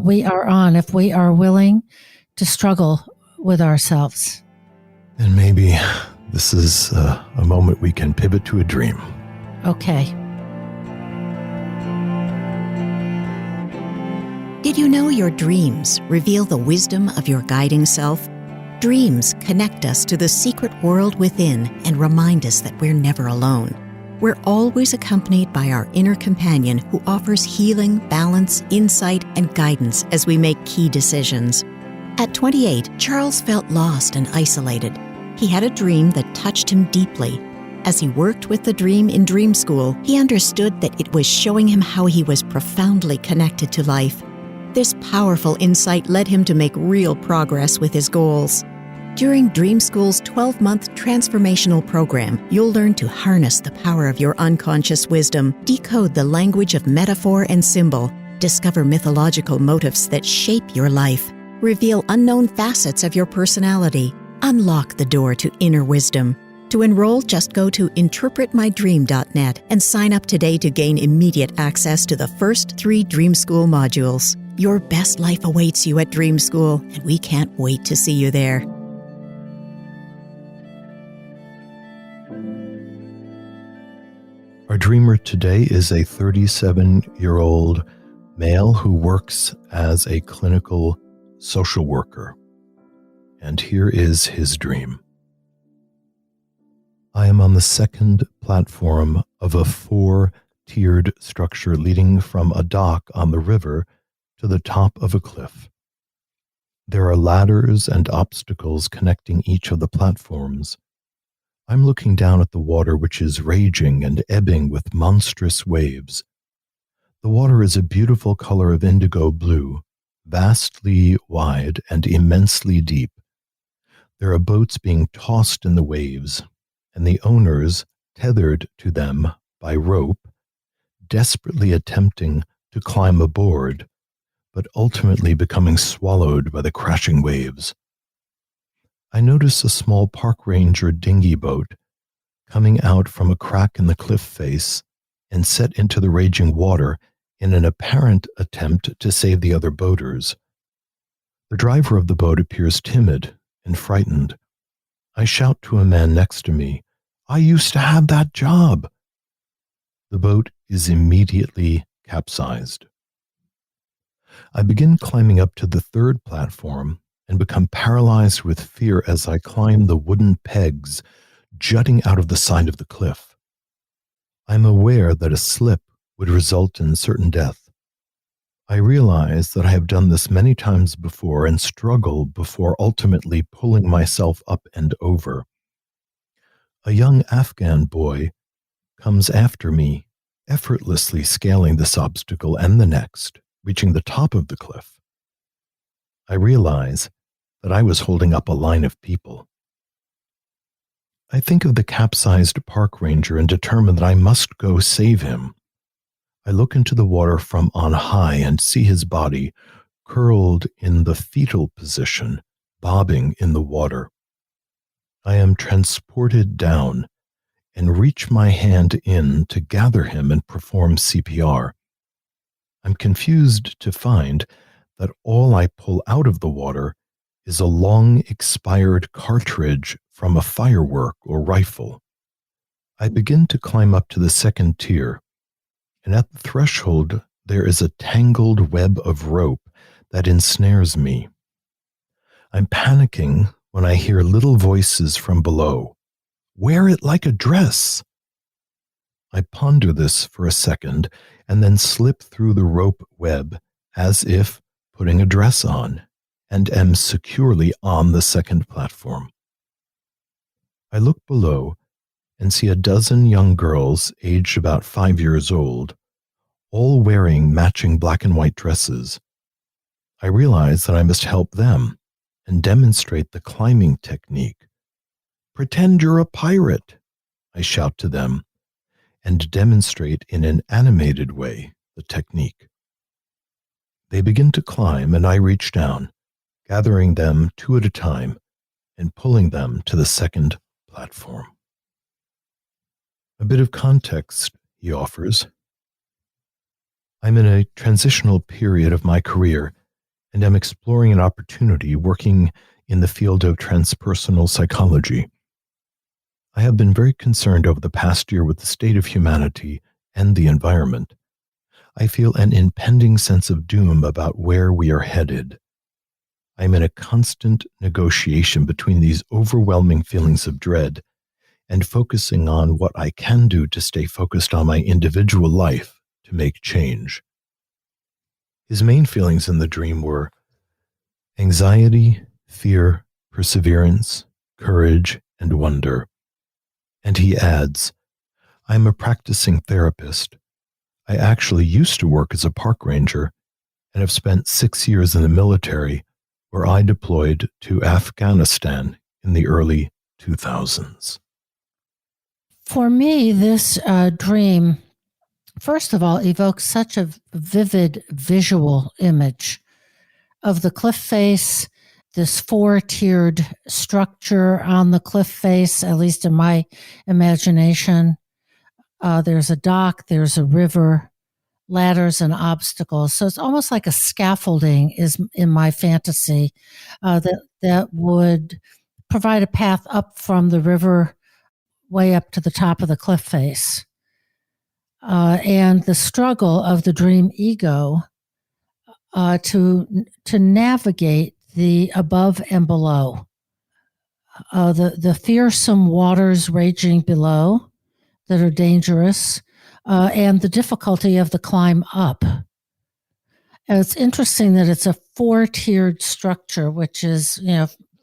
we are on if we are willing to struggle with ourselves. And maybe this is a moment we can pivot to a dream. Okay. Did you know your dreams reveal the wisdom of your guiding self? Dreams connect us to the secret world within and remind us that we're never alone. we're always accompanied by our inner companion who offers healing, balance, insight, and guidance as we make key decisions. At 28, Charles felt lost and isolated. He had a dream that touched him deeply. As he worked with the dream in dream school, he understood that it was showing him how he was profoundly connected to life. This powerful insight led him to make real progress with his goals. During Dream School's 12-month transformational program, you'll learn to harness the power of your unconscious wisdom, decode the language of metaphor and symbol, discover mythological motifs that shape your life, reveal unknown facets of your personality, unlock the door to inner wisdom. To enroll, just go to interpretmydream.net and sign up today to gain immediate access to the first 3 Dream School modules. Your best life awaits you at Dream School, and we can't wait to see you there. Our dreamer today is a 37-year-old male who works as a clinical social worker. And here is his dream. I am on the second platform of a 4-tiered structure leading from a dock on the river to the top of a cliff. There are ladders and obstacles connecting each of the platforms. I'm looking down at the water, which is raging and ebbing with monstrous waves. The water is a beautiful color of indigo blue, vastly wide and immensely deep. There are boats being tossed in the waves, and the owners, tethered to them by rope, desperately attempting to climb aboard, but ultimately becoming swallowed by the crashing waves. I notice a small park ranger dinghy boat coming out from a crack in the cliff face and set into the raging water in an apparent attempt to save the other boaters. The driver of the boat appears timid and frightened. I shout to a man next to me, "I used to have that job." The boat is immediately capsized. I begin climbing up to the 3rd platform and become paralyzed with fear as I climb the wooden pegs jutting out of the side of the cliff. I'm aware that a slip would result in certain death. I realize that I have done this many times before and struggle before ultimately pulling myself up and over. A young Afghan boy comes after me, effortlessly scaling this obstacle and the next, reaching the top of the cliff. I realize that I was holding up a line of people. I think of the capsized park ranger and determine that I must go save him. I look into the water from on high and see his body curled in the fetal position, bobbing in the water. I am transported down and reach my hand in to gather him and perform CPR. I'm confused to find that all I pull out of the water is a long expired cartridge from a firework or rifle. I begin to climb up to the 2nd tier, and at the threshold there is a tangled web of rope that ensnares me. I'm panicking when I hear little voices from below. "Wear it like a dress." I ponder this for a second and then slip through the rope web as if putting a dress on, and am securely on the 2nd platform. I look below and see a dozen young girls aged about 5 years old, all wearing matching black and white dresses. I realize that I must help them and demonstrate the climbing technique. "Pretend you're a pirate," I shout to them, and demonstrate in an animated way the technique. They begin to climb, and I reach down, gathering them 2 at a time and pulling them to the 2nd platform. A bit of context he offers. I'm in a transitional period of my career and am exploring an opportunity working in the field of transpersonal psychology. I have been very concerned over the past year with the state of humanity and the environment. I feel an impending sense of doom about where we are headed. I am in a constant negotiation between these overwhelming feelings of dread and focusing on what I can do to stay focused on my individual life to make change. His main feelings in the dream were anxiety, fear, perseverance, courage, and wonder. And he adds, I'm a practicing therapist. I actually used to work as a park ranger and have spent 6 years in the military, where I deployed to Afghanistan in the early 2000s. For me, this dream, first of all, evokes such a vivid visual image of the cliff face, this four-tiered structure on the cliff face, at least in my imagination. There's a dock, there's a river, ladders and obstacles. So it's almost like a scaffolding is in my fantasy that would provide a path up from the river way up to the top of the cliff face. And the struggle of the dream ego to navigate the above and below. The fearsome waters raging below that are dangerous, and the difficulty of the climb up. And it's interesting that it's a four-tiered structure, which is,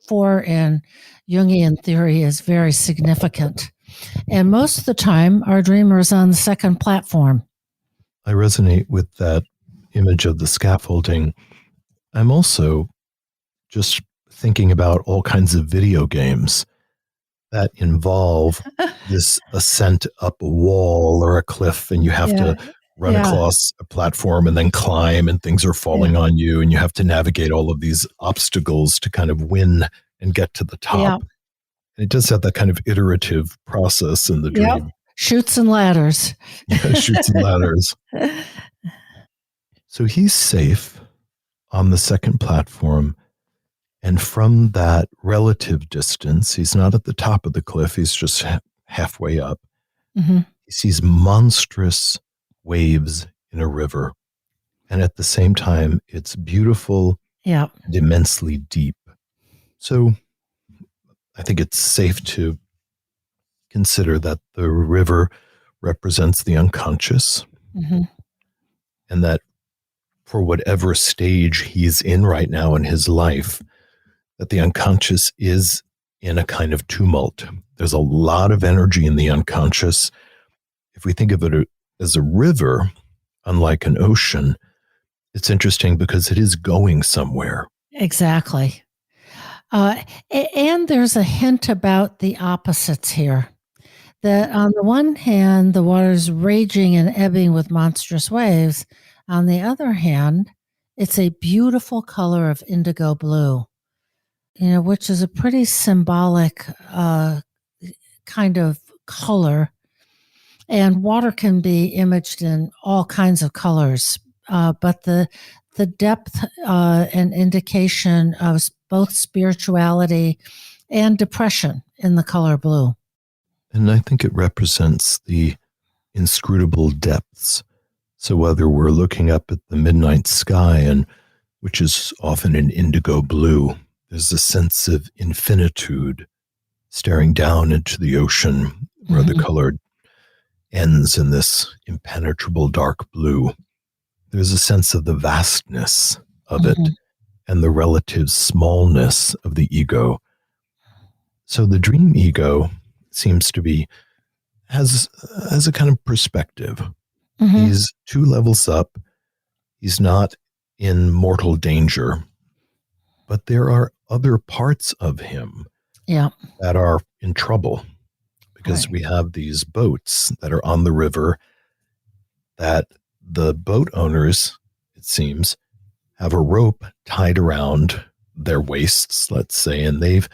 four in Jungian theory is very significant. And most of the time, our dreamer is on the second platform. I resonate with that image of the scaffolding. I'm also just thinking about all kinds of video games that involve this ascent up a wall or a cliff, and you have to run across a platform and then climb, and things are falling on you, and you have to navigate all of these obstacles to kind of win and get to the top. And it does have that kind of iterative process in the dream. Chutes and ladders. Chutes and ladders. So he's safe on the second platform. And from that relative distance, he's not at the top of the cliff, he's just halfway up. Mm-hmm. He sees monstrous waves in a river. And at the same time, it's beautiful and immensely deep. So I think it's safe to consider that the river represents the unconscious, and that for whatever stage he's in right now in his life, that the unconscious is in a kind of tumult. There's a lot of energy in the unconscious. If we think of it as a river, unlike an ocean, it's interesting because it is going somewhere. Exactly. And there's a hint about the opposites here. That on the one hand, the water's raging and ebbing with monstrous waves. On the other hand, it's a beautiful color of indigo blue, which is a pretty symbolic kind of color. And water can be imaged in all kinds of colors, but the depth and indication of both spirituality and depression in the color blue. And I think it represents the inscrutable depths. So whether we're looking up at the midnight sky, and which is often an indigo blue, there's a sense of infinitude staring down into the ocean where the color ends in this impenetrable dark blue. There's a sense of the vastness of it and the relative smallness of the ego. So the dream ego seems to be, has a kind of perspective. He's 2 levels up. He's not in mortal danger, but there are other parts of him that are in trouble, because we have these boats that are on the river that the boat owners, it seems, have a rope tied around their waists, let's say, and they've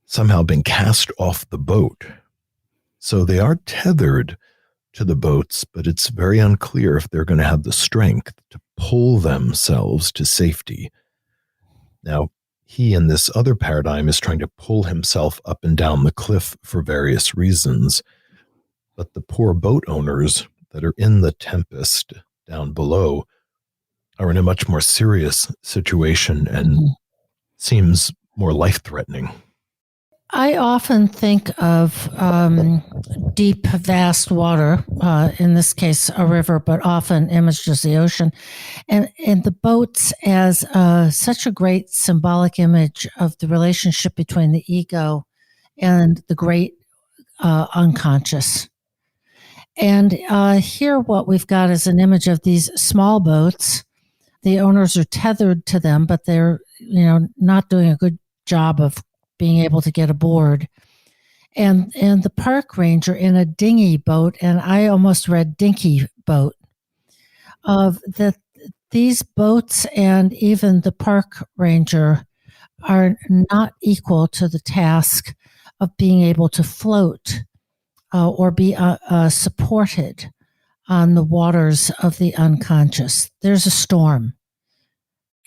somehow been cast off the boat. So they are tethered to the boats, but it's very unclear if they're going to have the strength to pull themselves to safety. Now, he in this other paradigm is trying to pull himself up and down the cliff for various reasons, but the poor boat owners that are in the tempest down below are in a much more serious situation and seems more life-threatening. I often think of deep, vast water, in this case, a river, but often imaged as the ocean, and the boats as such a great symbolic image of the relationship between the ego and the great unconscious. And here, what we've got is an image of these small boats. The owners are tethered to them, but they're not doing a good job of being able to get aboard. And the park ranger in a dinghy boat, and I almost read dinky boat, of that these boats and even the park ranger are not equal to the task of being able to float or be supported on the waters of the unconscious. There's a storm.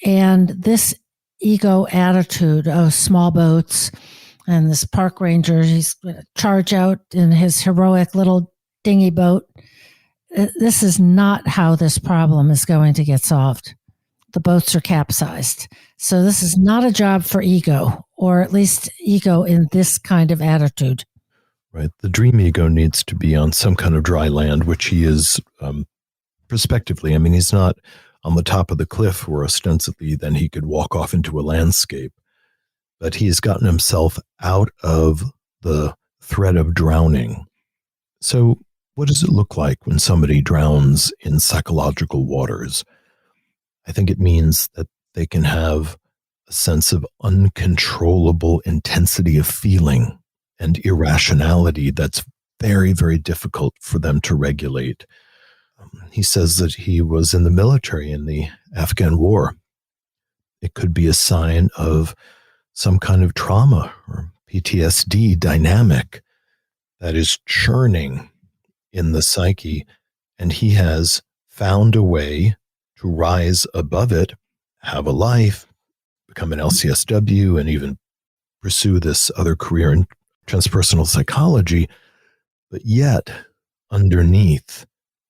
And this ego attitude of small boats and this park ranger, he's going to charge out in his heroic little dinghy boat. This is not how this problem is going to get solved. The boats are capsized. So this is not a job for ego, or at least ego in this kind of attitude. Right. The dream ego needs to be on some kind of dry land, which he is prospectively. I mean, he's not on the top of the cliff where ostensibly then he could walk off into a landscape. But he has gotten himself out of the threat of drowning. So what does it look like when somebody drowns in psychological waters? I think it means that they can have a sense of uncontrollable intensity of feeling and irrationality that's very, very difficult for them to regulate. He says that he was in the military in the Afghan war. It could be a sign of some kind of trauma or PTSD dynamic that is churning in the psyche, and he has found a way to rise above it, have a life, become an LCSW, and even pursue this other career in transpersonal psychology. But yet, underneath,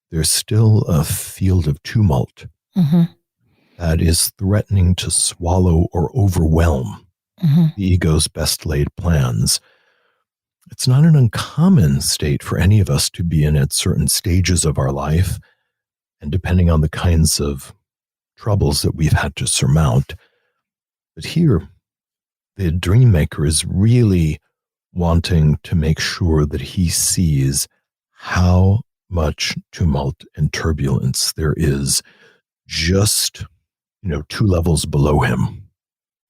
there's still a field of tumult that is threatening to swallow or overwhelm the ego's best laid plans. It's not an uncommon state for any of us to be in at certain stages of our life, and depending on the kinds of troubles that we've had to surmount. But here, the dream maker is really wanting to make sure that he sees how much tumult and turbulence there is just, 2 levels below him.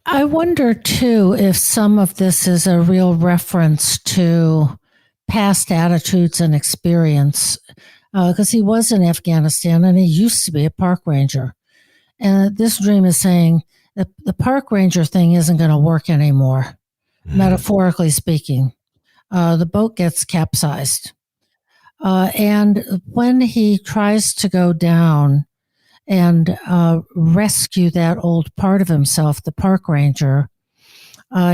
I wonder, too, if some of this is a real reference to past attitudes and experience, because he was in Afghanistan and he used to be a park ranger. And this dream is saying that the park ranger thing isn't going to work anymore, metaphorically speaking. The boat gets capsized. And when he tries to go down and rescue that old part of himself, the park ranger,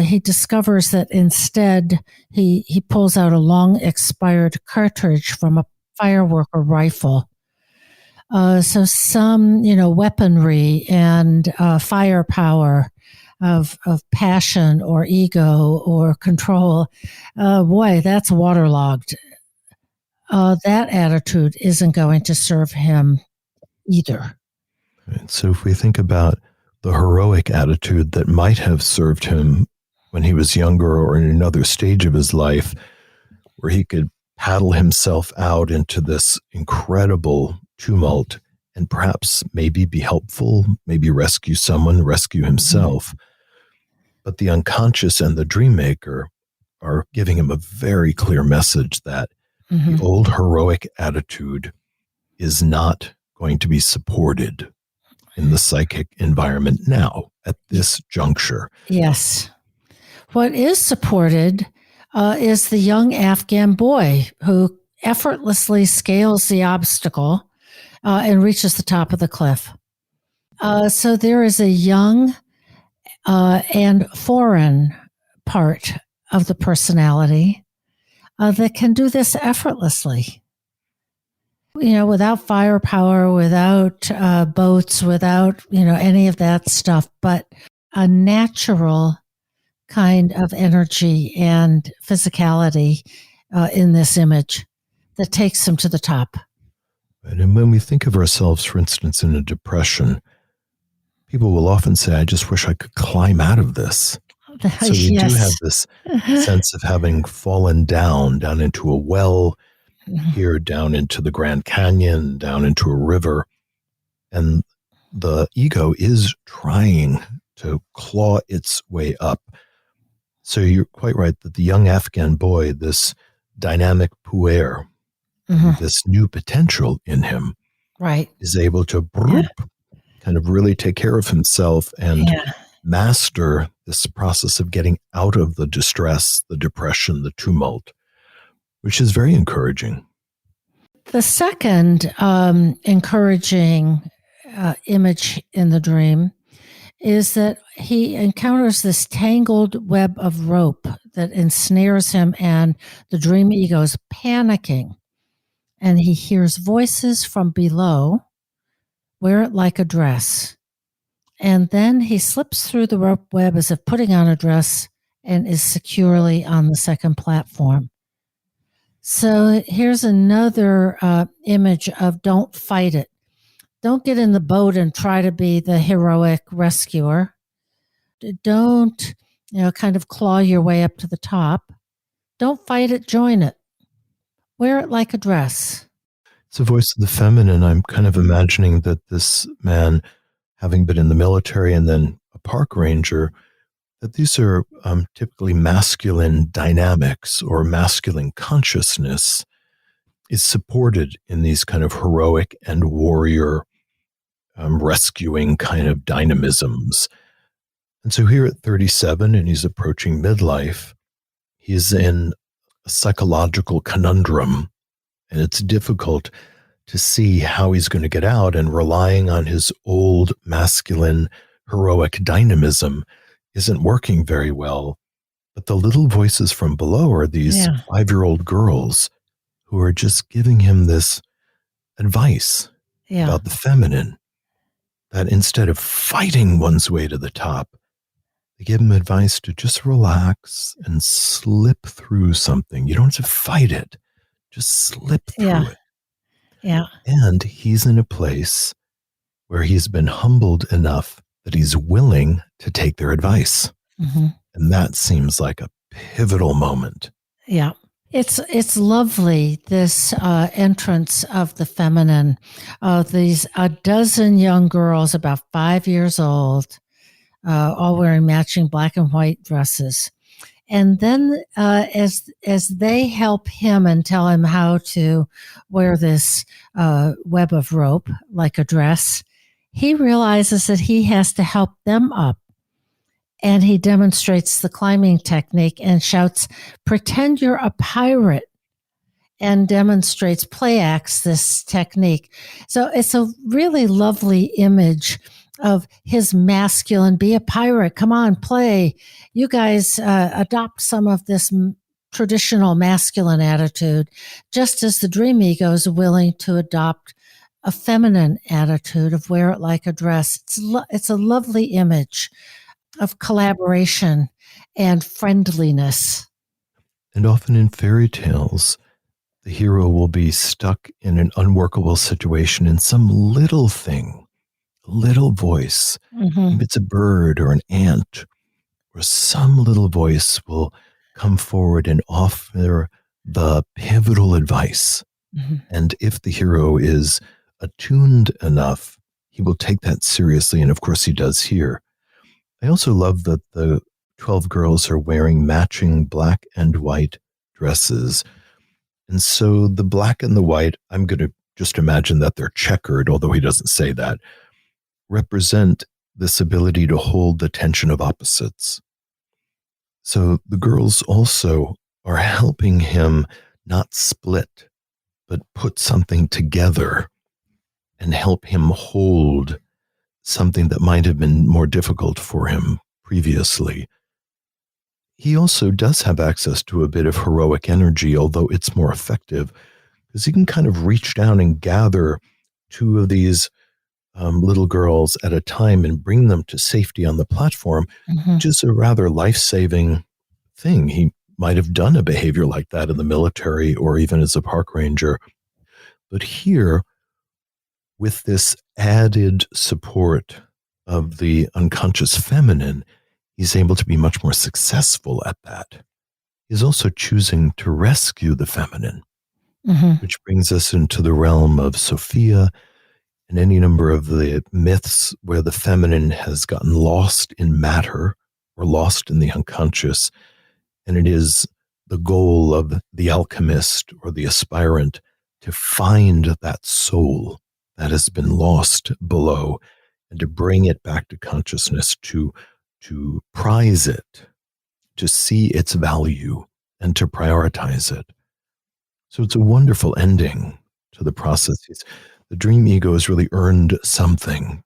he discovers that instead he pulls out a long expired cartridge from a fireworker rifle. So some, weaponry and firepower of passion or ego or control. Boy, that's waterlogged. That attitude isn't going to serve him either. Right. So if we think about the heroic attitude that might have served him when he was younger or in another stage of his life, where he could paddle himself out into this incredible tumult and perhaps maybe be helpful, maybe rescue someone, rescue himself. But the unconscious and the dream maker are giving him a very clear message that the old heroic attitude is not going to be supported in the psychic environment now at this juncture. Yes. What is supported is the young Afghan boy who effortlessly scales the obstacle and reaches the top of the cliff. So there is a young and foreign part of the personality that can do this effortlessly. Without firepower, without boats, without, any of that stuff, but a natural kind of energy and physicality in this image that takes him to the top. And when we think of ourselves, for instance, in a depression, people will often say, I just wish I could climb out of this. So we do have this sense of having fallen down into a well, here down into the Grand Canyon, down into a river. And the ego is trying to claw its way up. So you're quite right that the young Afghan boy, this dynamic puer, this new potential in him, right, is able to kind of really take care of himself and master this process of getting out of the distress, the depression, the tumult, which is very encouraging. The second encouraging image in the dream is that he encounters this tangled web of rope that ensnares him, and the dream ego is panicking. And he hears voices from below, wear it like a dress. And then he slips through the rope web as if putting on a dress and is securely on the second platform. So here's another image of don't fight it. Don't get in the boat and try to be the heroic rescuer. Don't, kind of claw your way up to the top. Don't fight it, join it. Wear it like a dress. It's a voice of the feminine. I'm kind of imagining that this man, having been in the military and then a park ranger, that these are typically masculine dynamics, or masculine consciousness is supported in these kind of heroic and warrior rescuing kind of dynamisms. And so here at 37, and he's approaching midlife, he's in a psychological conundrum, and it's difficult to see how he's going to get out, and relying on his old masculine heroic dynamism isn't working very well. But the little voices from below are these 5-year-old girls who are just giving him this advice about the feminine, that instead of fighting one's way to the top, they give him advice to just relax and slip through something. You don't have to fight it. Just slip through it. Yeah. And he's in a place where he's been humbled enough that he's willing to take their advice. Mm-hmm. And that seems like a pivotal moment. Yeah. It's lovely, this entrance of the feminine, these a dozen young girls about 5 years old, all wearing matching black and white dresses. And then as they help him and tell him how to wear this web of rope like a dress, he realizes that he has to help them up. And he demonstrates the climbing technique and shouts, "Pretend you're a pirate," and demonstrates, play acts this technique. So it's a really lovely image of his masculine, be a pirate, come on, play. You guys adopt some of this traditional masculine attitude, just as the dream ego is willing to adopt a feminine attitude of wear it like a dress. It's a lovely image of collaboration and friendliness. And often in fairy tales, the hero will be stuck in an unworkable situation in some little thing, little voice. Mm-hmm. Maybe it's a bird or an ant, or some little voice will come forward and offer the pivotal advice. Mm-hmm. And if the hero is attuned enough, he will take that seriously. And of course he does here. I also love that the 12 girls are wearing matching black and white dresses. And so the black and the white, I'm going to just imagine that they're checkered, although he doesn't say that, represent this ability to hold the tension of opposites. So the girls also are helping him not split, but put something together and help him hold something that might have been more difficult for him previously. He also does have access to a bit of heroic energy, although it's more effective, because he can kind of reach down and gather two of these little girls at a time and bring them to safety on the platform, which is a rather life-saving thing. He might have done a behavior like that in the military or even as a park ranger. But here, with this added support of the unconscious feminine, he's able to be much more successful at that. He's also choosing to rescue the feminine, which brings us into the realm of Sophia and any number of the myths where the feminine has gotten lost in matter or lost in the unconscious. And it is the goal of the alchemist or the aspirant to find that soul that has been lost below and to bring it back to consciousness, to prize it, to see its value, and to prioritize it. So it's a wonderful ending to the processes. The dream ego has really earned something.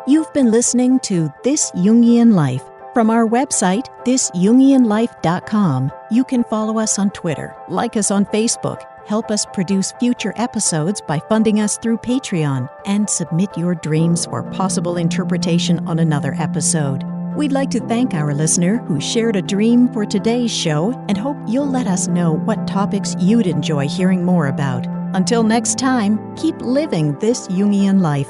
You've been listening to This Jungian Life. From our website, thisjungianlife.com, you can follow us on Twitter, like us on Facebook, help us produce future episodes by funding us through Patreon, and submit your dreams for possible interpretation on another episode. We'd like to thank our listener who shared a dream for today's show and hope you'll let us know what topics you'd enjoy hearing more about. Until next time, keep living this Jungian life.